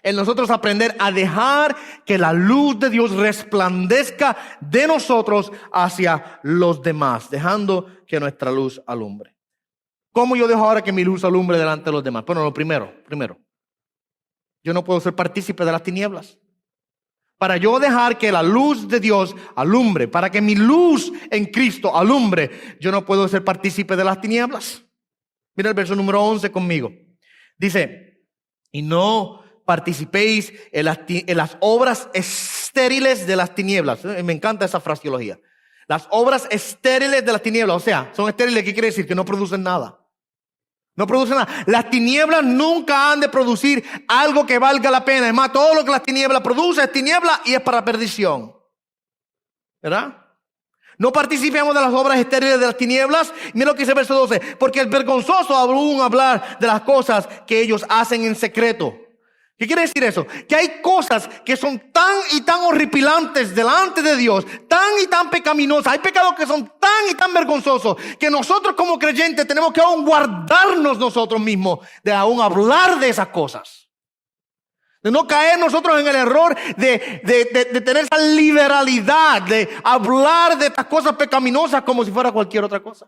En nosotros aprender a dejar que la luz de Dios resplandezca de nosotros hacia los demás, dejando que nuestra luz alumbre. ¿Cómo yo dejo ahora que mi luz alumbre delante de los demás? Bueno, lo primero, yo no puedo ser partícipe de las tinieblas. Para yo dejar que la luz de Dios alumbre, para que mi luz en Cristo alumbre, yo no puedo ser partícipe de las tinieblas. Mira el verso número 11 conmigo. Dice, y no participéis en las obras estériles de las tinieblas. Me encanta esa fraseología. Las obras estériles de las tinieblas, o sea, son estériles, ¿qué quiere decir? Que no producen nada. No producen nada. Las tinieblas nunca han de producir algo que valga la pena. Es más, todo lo que las tinieblas produce es tiniebla y es para perdición. ¿Verdad? No participemos de las obras estériles de las tinieblas. Mira lo que dice el verso 12. Porque es vergonzoso aún hablar de las cosas que ellos hacen en secreto. ¿Qué quiere decir eso? Que hay cosas que son tan y tan horripilantes delante de Dios, tan y tan pecaminosas. Hay pecados que son tan y tan vergonzosos que nosotros como creyentes tenemos que aún guardarnos nosotros mismos de aún hablar de esas cosas. De no caer nosotros en el error de tener esa liberalidad de hablar de estas cosas pecaminosas como si fuera cualquier otra cosa.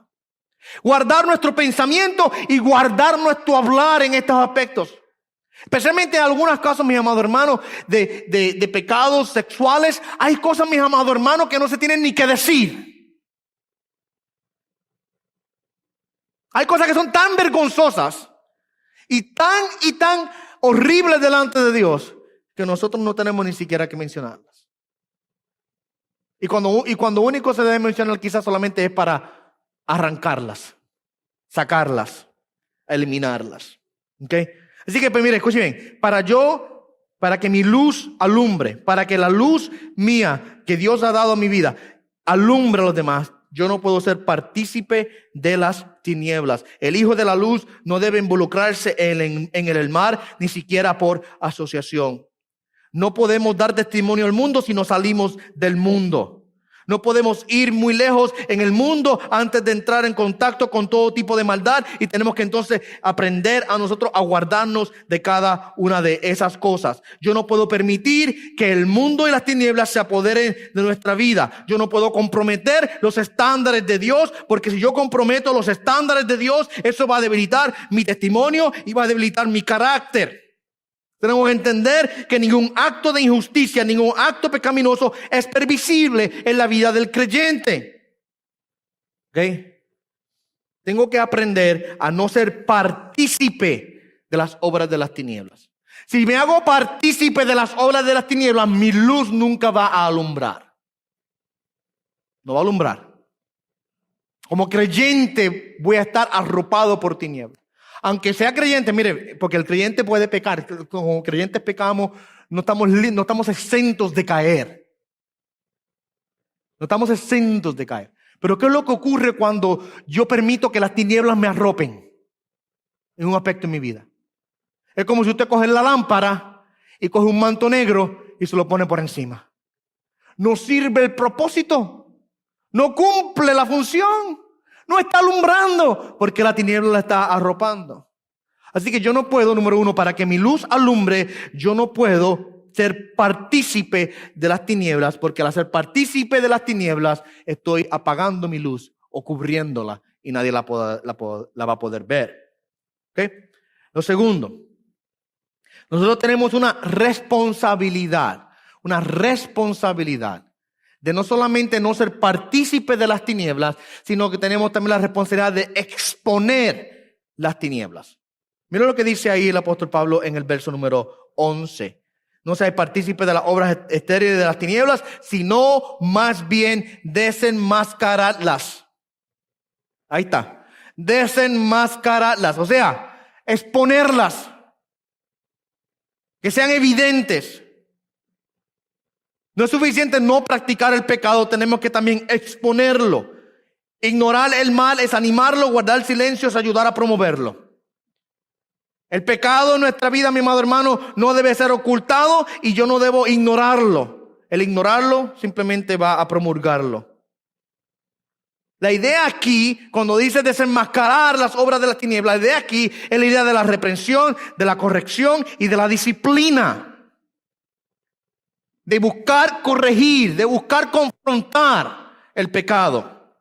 Guardar nuestro pensamiento y guardar nuestro hablar en estos aspectos. Especialmente en algunos casos, mis amados hermanos, de pecados sexuales, hay cosas, mis amados hermanos, que no se tienen ni que decir. Hay cosas que son tan vergonzosas y tan horribles delante de Dios que nosotros no tenemos ni siquiera que mencionarlas. Y cuando único se debe mencionar quizás solamente es para arrancarlas, sacarlas, eliminarlas. ¿Ok? Así que, pues mire, escuche bien, para que mi luz alumbre, para que la luz mía que Dios ha dado a mi vida alumbre a los demás, yo no puedo ser partícipe de las tinieblas. El Hijo de la Luz no debe involucrarse en el mar, ni siquiera por asociación. No podemos dar testimonio al mundo si no salimos del mundo. No podemos ir muy lejos en el mundo antes de entrar en contacto con todo tipo de maldad, y tenemos que entonces aprender a nosotros a guardarnos de cada una de esas cosas. Yo no puedo permitir que el mundo y las tinieblas se apoderen de nuestra vida. Yo no puedo comprometer los estándares de Dios, porque si yo comprometo los estándares de Dios, eso va a debilitar mi testimonio y va a debilitar mi carácter. Tenemos que entender que ningún acto de injusticia, ningún acto pecaminoso es permisible en la vida del creyente. ¿Ok? Tengo que aprender a no ser partícipe de las obras de las tinieblas. Si me hago partícipe de las obras de las tinieblas, mi luz nunca va a alumbrar. No va a alumbrar. Como creyente voy a estar arropado por tinieblas. Aunque sea creyente, mire, porque el creyente puede pecar. Como creyentes pecamos, no estamos exentos de caer. No estamos exentos de caer. Pero ¿qué es lo que ocurre cuando yo permito que las tinieblas me arropen en un aspecto de mi vida? Es como si usted coge la lámpara y coge un manto negro y se lo pone por encima. No sirve el propósito. No cumple la función. No está alumbrando porque la tiniebla la está arropando. Así que yo no puedo, número uno, para que mi luz alumbre, yo no puedo ser partícipe de las tinieblas, porque al ser partícipe de las tinieblas estoy apagando mi luz o cubriéndola y nadie la va a poder ver. ¿Okay? Lo segundo, nosotros tenemos una responsabilidad de no solamente no ser partícipe de las tinieblas, sino que tenemos también la responsabilidad de exponer las tinieblas. Mira lo que dice ahí el apóstol Pablo en el verso número 11. No seáis partícipe de las obras estériles de las tinieblas, sino más bien desenmascaradlas. Ahí está. Desenmascaradlas, o sea, exponerlas. Que sean evidentes. No es suficiente no practicar el pecado, tenemos que también exponerlo. Ignorar el mal es animarlo, guardar silencio es ayudar a promoverlo. El pecado en nuestra vida, mi amado hermano, no debe ser ocultado y yo no debo ignorarlo. El ignorarlo simplemente va a promulgarlo. La idea aquí, cuando dice desenmascarar las obras de las tinieblas, la idea aquí es la idea de la reprensión, de la corrección y de la disciplina. De buscar corregir, de buscar confrontar el pecado.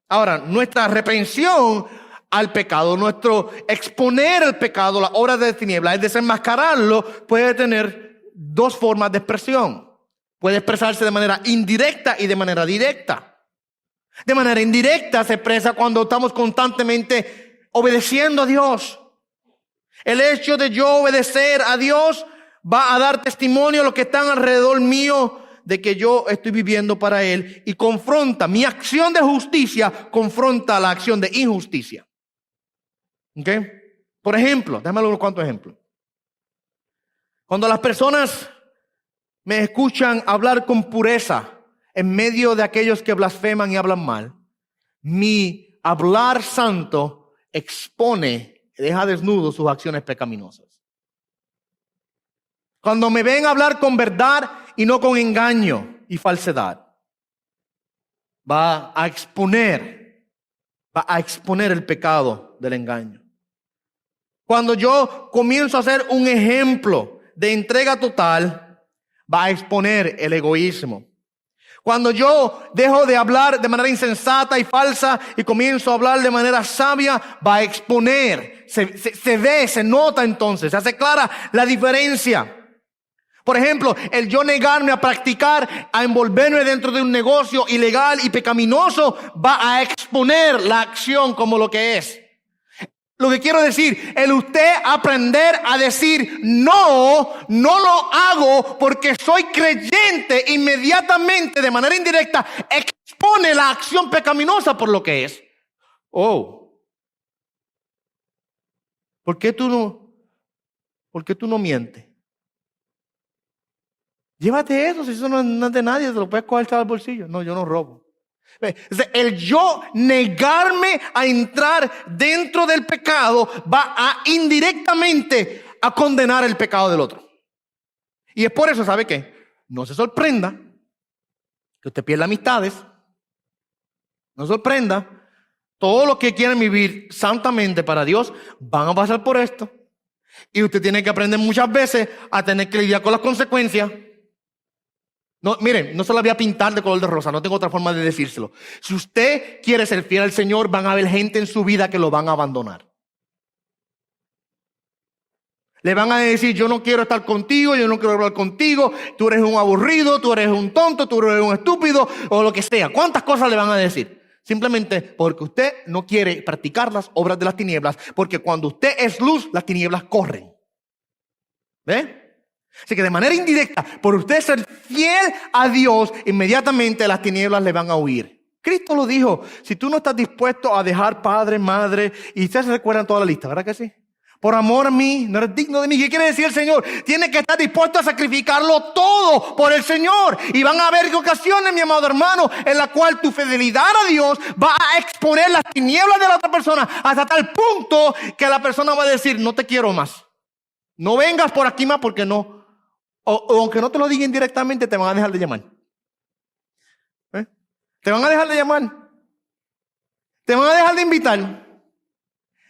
Ahora, nuestra reprensión al pecado, nuestro exponer el pecado, la obra de tinieblas, es desenmascararlo, puede tener dos formas de expresión. Puede expresarse de manera indirecta y de manera directa. De manera indirecta se expresa cuando estamos constantemente obedeciendo a Dios. El hecho de yo obedecer a Dios va a dar testimonio a los que están alrededor mío de que yo estoy viviendo para Él y confronta, mi acción de justicia confronta la acción de injusticia. ¿Ok? Por ejemplo, déjame unos cuantos ejemplos. Cuando las personas me escuchan hablar con pureza en medio de aquellos que blasfeman y hablan mal, mi hablar santo expone, deja desnudo sus acciones pecaminosas. Cuando me ven hablar con verdad y no con engaño y falsedad, va a exponer el pecado del engaño. Cuando yo comienzo a ser un ejemplo de entrega total, va a exponer el egoísmo. Cuando yo dejo de hablar de manera insensata y falsa y comienzo a hablar de manera sabia, va a exponer, se ve, se nota entonces, se hace clara la diferencia. Por ejemplo, el yo negarme a practicar, a envolverme dentro de un negocio ilegal y pecaminoso, va a exponer la acción como lo que es. Lo que quiero decir, el usted aprender a decir no lo hago porque soy creyente, inmediatamente, de manera indirecta, expone la acción pecaminosa por lo que es. Oh, ¿por qué tú no mientes? Llévate eso, si eso no es de nadie, te lo puedes coger al bolsillo. No, yo no robo. El yo negarme a entrar dentro del pecado va a indirectamente a condenar el pecado del otro. Y es por eso, ¿sabe qué? No se sorprenda que usted pierda amistades. No se sorprenda. Todos los que quieren vivir santamente para Dios van a pasar por esto. Y usted tiene que aprender muchas veces a tener que lidiar con las consecuencias. No, miren, no se la voy a pintar de color de rosa, no tengo otra forma de decírselo. Si usted quiere ser fiel al Señor, van a haber gente en su vida que lo van a abandonar. Le van a decir, yo no quiero estar contigo, yo no quiero hablar contigo, tú eres un aburrido, tú eres un tonto, tú eres un estúpido, o lo que sea. ¿Cuántas cosas le van a decir? Simplemente porque usted no quiere practicar las obras de las tinieblas, porque cuando usted es luz, las tinieblas corren. ¿Ve? Así que de manera indirecta, por usted ser fiel a Dios, inmediatamente las tinieblas le van a huir. Cristo lo dijo, si tú no estás dispuesto a dejar padre, madre, y ustedes se recuerdan toda la lista, ¿verdad que sí? Por amor a mí, no eres digno de mí. ¿Qué quiere decir el Señor? Tiene que estar dispuesto a sacrificarlo todo por el Señor. Y van a haber ocasiones, mi amado hermano, en la cual tu fidelidad a Dios va a exponer las tinieblas de la otra persona hasta tal punto que la persona va a decir, no te quiero más. No vengas por aquí más porque no. O aunque no te lo digan directamente, te van a dejar de llamar. Te van a dejar de llamar. Te van a dejar de invitar.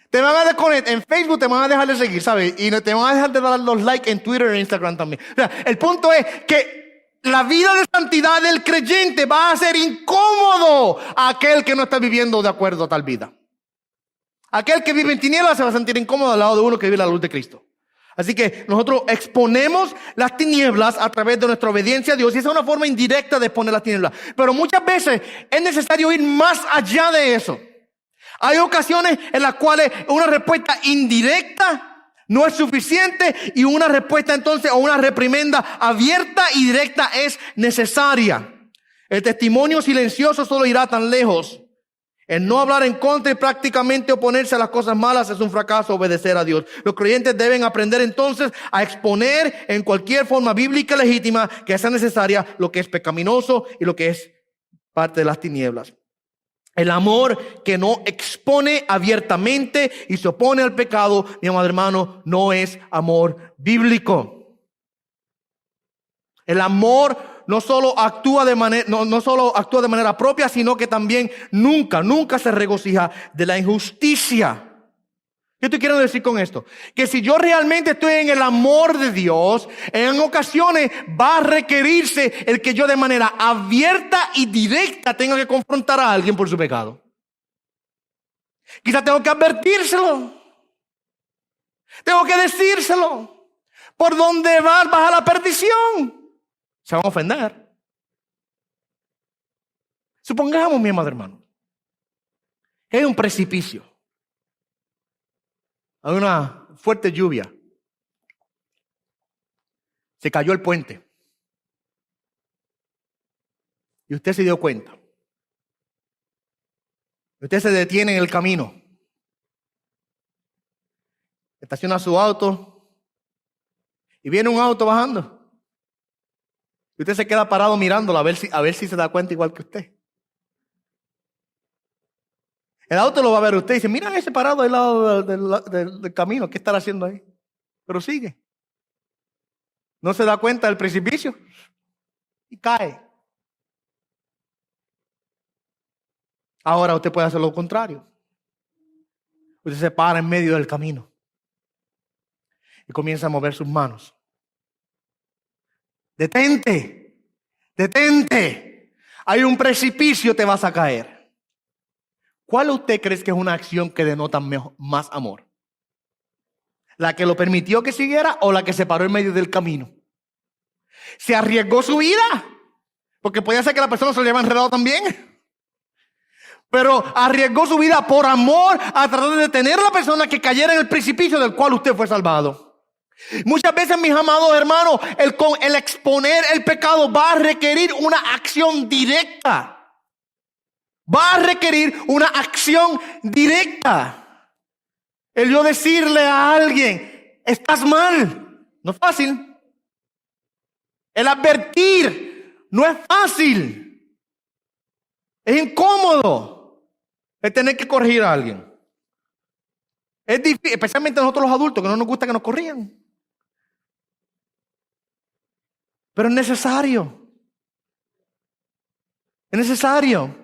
Te van a desconectar. En Facebook te van a dejar de seguir, ¿sabes? Y te van a dejar de dar los likes en Twitter e Instagram también. O sea, el punto es que la vida de santidad del creyente va a ser incómodo a aquel que no está viviendo de acuerdo a tal vida. Aquel que vive en tinieblas se va a sentir incómodo al lado de uno que vive la luz de Cristo. Así que nosotros exponemos las tinieblas a través de nuestra obediencia a Dios, y esa es una forma indirecta de exponer las tinieblas. Pero muchas veces es necesario ir más allá de eso. Hay ocasiones en las cuales una respuesta indirecta no es suficiente, y una respuesta entonces, o una reprimenda abierta y directa, es necesaria. El testimonio silencioso solo irá tan lejos. El no hablar en contra y prácticamente oponerse a las cosas malas es un fracaso. Obedecer a Dios. Los creyentes deben aprender entonces a exponer en cualquier forma bíblica legítima que sea necesaria lo que es pecaminoso y lo que es parte de las tinieblas. El amor que no expone abiertamente y se opone al pecado, mi amado hermano, no es amor bíblico. El amor no solo actúa de manera propia, sino que también nunca se regocija de la injusticia. ¿Qué te quiero decir con esto? Que si yo realmente estoy en el amor de Dios, en ocasiones va a requerirse el que yo de manera abierta y directa tenga que confrontar a alguien por su pecado. Quizás tengo que advertírselo. Tengo que decírselo. Por donde vas a la perdición. Se van a ofender. Supongamos, mi amado hermano, que hay un precipicio. Hay una fuerte lluvia. Se cayó el puente. Y usted se dio cuenta. Usted se detiene en el camino. Estaciona su auto. Y viene un auto bajando. Y usted se queda parado mirándolo a ver si se da cuenta igual que usted. El auto lo va a ver usted y dice, mira ese parado al lado del camino, ¿qué estará haciendo ahí? Pero sigue. No se da cuenta del precipicio y cae. Ahora usted puede hacer lo contrario. Usted se para en medio del camino y comienza a mover sus manos. Detente, detente. Hay un precipicio, te vas a caer. ¿Cuál usted cree que es una acción que denota más amor? ¿La que lo permitió que siguiera o la que se paró en medio del camino? ¿Se arriesgó su vida? Porque podía ser que la persona se lo haya enredado también. Pero arriesgó su vida por amor a tratar de detener a la persona que cayera en el precipicio del cual usted fue salvado. Muchas veces, mis amados hermanos, el exponer el pecado va a requerir una acción directa. Va a requerir una acción directa. El yo decirle a alguien, estás mal, no es fácil. El advertir no es fácil. Es incómodo el tener que corregir a alguien. Es difícil, especialmente nosotros los adultos, que no nos gusta que nos corrijan. Pero es necesario. Es necesario.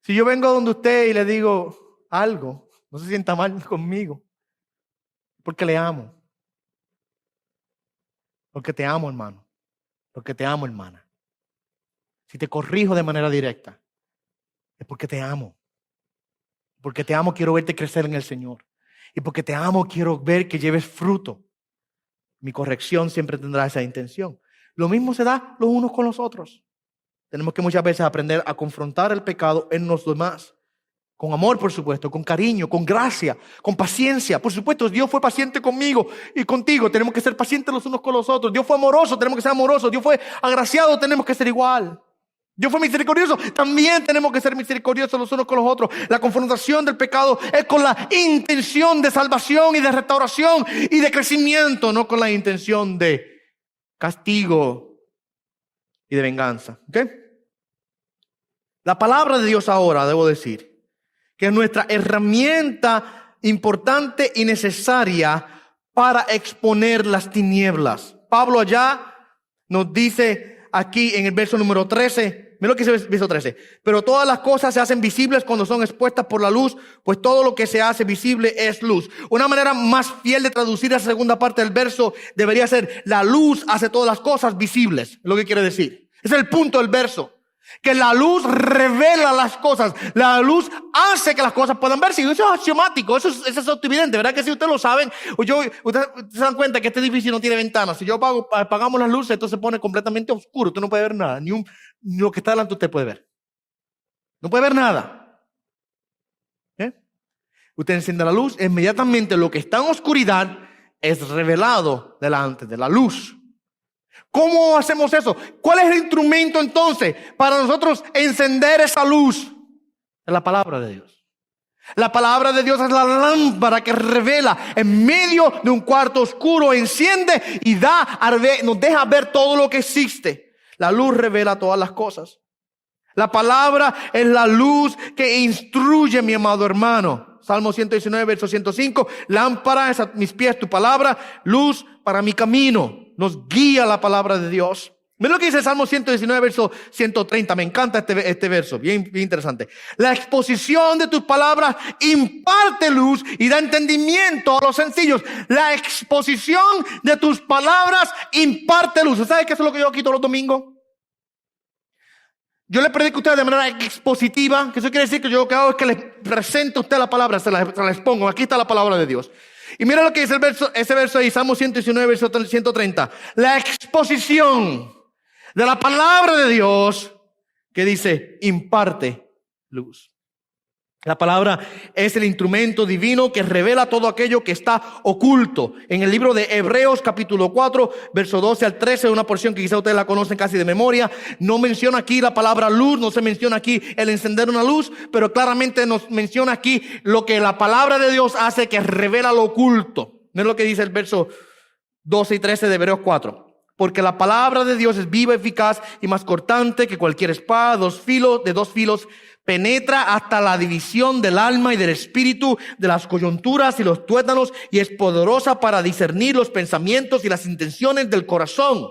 Si yo vengo donde usted y le digo algo, no se sienta mal conmigo. Porque le amo. Porque te amo, hermano. Porque te amo, hermana. Si te corrijo de manera directa, es porque te amo. Porque te amo, quiero verte crecer en el Señor. Y porque te amo, quiero ver que lleves fruto. Mi corrección siempre tendrá esa intención. Lo mismo se da los unos con los otros. Tenemos que muchas veces aprender a confrontar el pecado en los demás. Con amor, por supuesto, con cariño, con gracia, con paciencia. Por supuesto, Dios fue paciente conmigo y contigo. Tenemos que ser pacientes los unos con los otros. Dios fue amoroso, tenemos que ser amorosos. Dios fue agraciado, tenemos que ser igual. Dios fue misericordioso, también tenemos que ser misericordiosos los unos con los otros. La confrontación del pecado es con la intención de salvación y de restauración y de crecimiento, no con la intención de castigo y de venganza. ¿Okay? La palabra de Dios ahora, debo decir, que es nuestra herramienta importante y necesaria para exponer las tinieblas. Pablo allá nos dice aquí en el verso número 13, Mira lo que dice verso 13. Pero todas las cosas se hacen visibles cuando son expuestas por la luz, pues todo lo que se hace visible es luz. Una manera más fiel de traducir esa segunda parte del verso debería ser: la luz hace todas las cosas visibles. Es lo que quiere decir. Es el punto del verso. Que la luz revela las cosas. La luz hace que las cosas puedan verse. Y eso es axiomático, eso es autoevidente, ¿verdad? Que si ustedes lo saben, ustedes se dan cuenta que este edificio no tiene ventanas. Si yo apagamos las luces, esto se pone completamente oscuro. Usted no puede ver nada, ni lo que está delante usted puede ver. No puede ver nada. Usted enciende la luz, inmediatamente lo que está en oscuridad es revelado delante de la luz. ¿Cómo hacemos eso? ¿Cuál es el instrumento entonces para nosotros encender esa luz? Es la palabra de Dios. La palabra de Dios es la lámpara que revela en medio de un cuarto oscuro, enciende y nos deja ver todo lo que existe. La luz revela todas las cosas. La palabra es la luz que instruye, mi amado hermano. Salmo 119, verso 105. Lámpara es a mis pies tu palabra, luz para mi camino. Nos guía la palabra de Dios. Mira lo que dice el Salmo 119, verso 130. Me encanta este verso, bien interesante. La exposición de tus palabras imparte luz y da entendimiento a los sencillos. La exposición de tus palabras imparte luz. ¿Sabes qué es lo que yo aquí todos los domingos? Yo le predico a ustedes de manera expositiva, que eso quiere decir que yo lo que hago es que les presento a usted la palabra, se la expongo. Aquí está la palabra de Dios. Y mira lo que dice ese verso ahí, Salmo 119, verso 130. La exposición de la palabra de Dios que dice, imparte luz. La palabra es el instrumento divino que revela todo aquello que está oculto. En el libro de Hebreos capítulo 4, verso 12 al 13, una porción que quizá ustedes la conocen casi de memoria. No menciona aquí la palabra luz, no se menciona aquí el encender una luz, pero claramente nos menciona aquí lo que la palabra de Dios hace, que revela lo oculto. No es lo que dice el verso 12 y 13 de Hebreos 4. Porque la palabra de Dios es viva, eficaz y más cortante que cualquier espada de dos filos, penetra hasta la división del alma y del espíritu, de las coyunturas y los tuétanos, y es poderosa para discernir los pensamientos y las intenciones del corazón.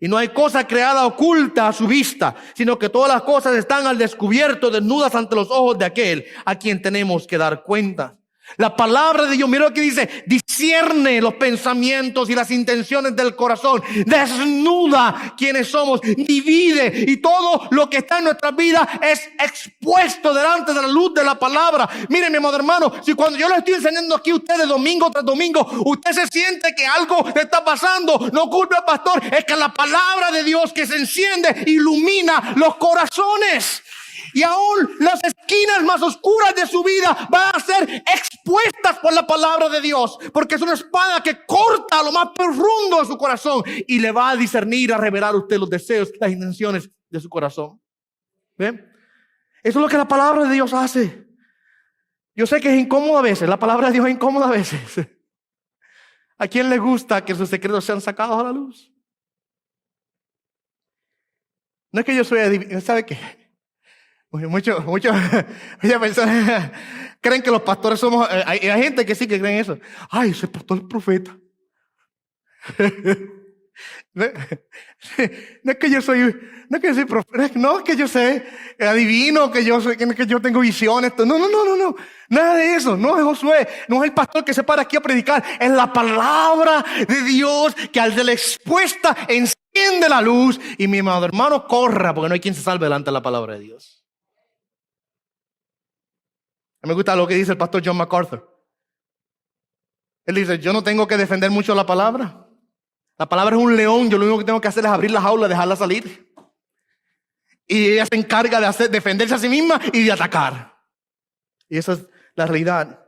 Y no hay cosa creada oculta a su vista, sino que todas las cosas están al descubierto, desnudas ante los ojos de aquel a quien tenemos que dar cuenta. La palabra de Dios, mira lo que dice, discierne los pensamientos y las intenciones del corazón, desnuda quiénes somos, divide, y todo lo que está en nuestra vida es expuesto delante de la luz de la palabra. Miren, mi amado hermano, si cuando yo le estoy enseñando aquí a ustedes domingo tras domingo, usted se siente que algo está pasando, no culpe al pastor, es que la palabra de Dios que se enciende ilumina los corazones. Y aún las esquinas más oscuras de su vida van a ser expuestas por la palabra de Dios, porque es una espada que corta lo más profundo de su corazón y le va a discernir, a revelar a usted los deseos, las intenciones de su corazón. ¿Ven? Eso es lo que la palabra de Dios hace. Yo sé que es incómodo a veces, la palabra de Dios es incómoda a veces. ¿A quién le gusta que sus secretos sean sacados a la luz? No es que yo soy adivino, ¿sabe qué? Muchas personas creen que los pastores somos, hay gente que sí que creen eso. Ay, ese pastor es profeta. No es que yo soy profeta, no es que yo sé, adivino, que yo tengo visiones. No. Nada de eso. No es Josué, no es el pastor que se para aquí a predicar. Es la palabra de Dios que al de la expuesta enciende la luz. Y mi amado hermano, corra, porque no hay quien se salve delante de la palabra de Dios. A mí me gusta lo que dice el pastor John MacArthur. Él dice, yo no tengo que defender mucho la palabra. La palabra es un león, yo lo único que tengo que hacer es abrir la jaula, dejarla salir. Y ella se encarga de defenderse a sí misma y de atacar. Y esa es la realidad.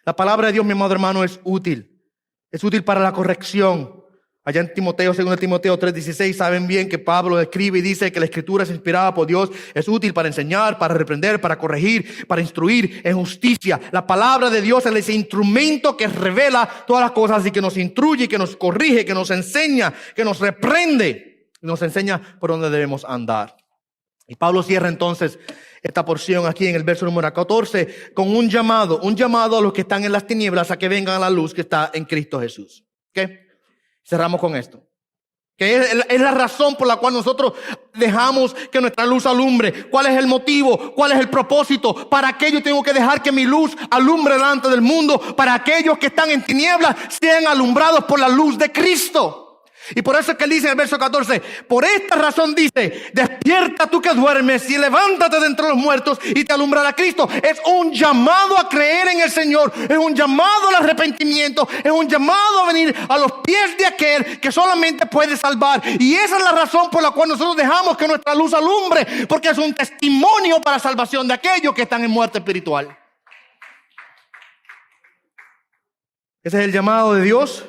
La palabra de Dios, mi amado hermano, es útil. Es útil para la corrección. Allá en Timoteo, 2 Timoteo 3:16, saben bien que Pablo escribe y dice que la escritura es inspirada por Dios, es útil para enseñar, para reprender, para corregir, para instruir en justicia. La palabra de Dios es ese instrumento que revela todas las cosas y que nos instruye, que nos corrige, que nos enseña, que nos reprende, y nos enseña por dónde debemos andar. Y Pablo cierra entonces esta porción aquí en el verso número 14 con un llamado a los que están en las tinieblas a que vengan a la luz que está en Cristo Jesús. ¿Ok? Cerramos con esto. Que es la razón por la cual nosotros dejamos que nuestra luz alumbre. ¿Cuál es el motivo? ¿Cuál es el propósito? Para aquello tengo que dejar que mi luz alumbre delante del mundo. Para aquellos que están en tinieblas sean alumbrados por la luz de Cristo. Y por eso es que él dice en el verso 14, por esta razón dice, despierta tú que duermes y levántate de entre los muertos y te alumbrará Cristo. Es un llamado a creer en el Señor, es un llamado al arrepentimiento, es un llamado a venir a los pies de aquel que solamente puede salvar. Y esa es la razón por la cual nosotros dejamos que nuestra luz alumbre, porque es un testimonio para salvación de aquellos que están en muerte espiritual. Ese es el llamado de Dios.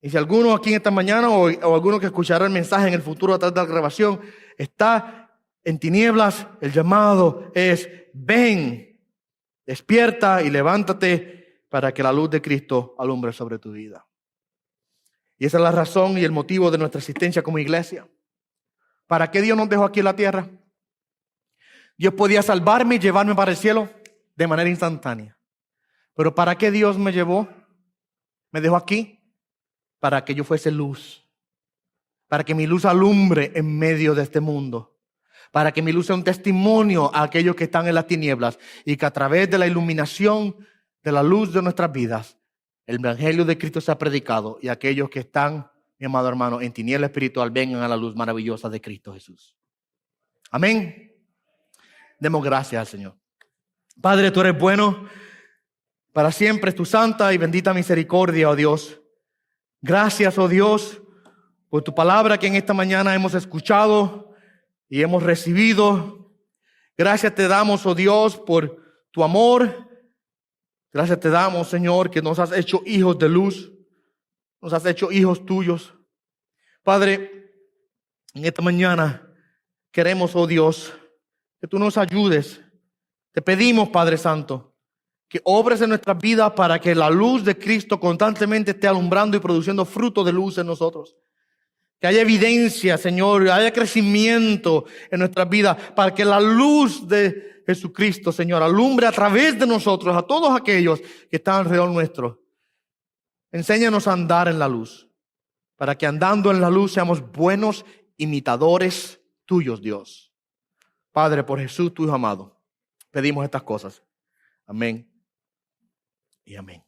Y si alguno aquí en esta mañana o alguno que escuchará el mensaje en el futuro a través de la grabación está en tinieblas, el llamado es: ven, despierta y levántate para que la luz de Cristo alumbre sobre tu vida. Y esa es la razón y el motivo de nuestra existencia como iglesia. ¿Para qué Dios nos dejó aquí en la tierra? Dios podía salvarme y llevarme para el cielo de manera instantánea. Pero ¿para qué Dios me llevó? Me dejó aquí. Para que yo fuese luz, para que mi luz alumbre en medio de este mundo, para que mi luz sea un testimonio a aquellos que están en las tinieblas y que a través de la iluminación de la luz de nuestras vidas, el evangelio de Cristo sea predicado y aquellos que están, mi amado hermano, en tiniebla espiritual vengan a la luz maravillosa de Cristo Jesús. Amén. Demos gracias al Señor. Padre, tú eres bueno, para siempre es tu santa y bendita misericordia, oh Dios. Gracias, oh Dios, por tu palabra que en esta mañana hemos escuchado y hemos recibido. Gracias te damos, oh Dios, por tu amor. Gracias te damos, Señor, que nos has hecho hijos de luz. Nos has hecho hijos tuyos. Padre, en esta mañana queremos, oh Dios, que tú nos ayudes. Te pedimos, Padre Santo, que obres en nuestras vidas para que la luz de Cristo constantemente esté alumbrando y produciendo fruto de luz en nosotros. Que haya evidencia, Señor, haya crecimiento en nuestras vidas para que la luz de Jesucristo, Señor, alumbre a través de nosotros a todos aquellos que están alrededor nuestro. Enséñanos a andar en la luz, para que andando en la luz seamos buenos imitadores tuyos, Dios. Padre, por Jesús, tu Hijo amado, pedimos estas cosas. Amén y amén.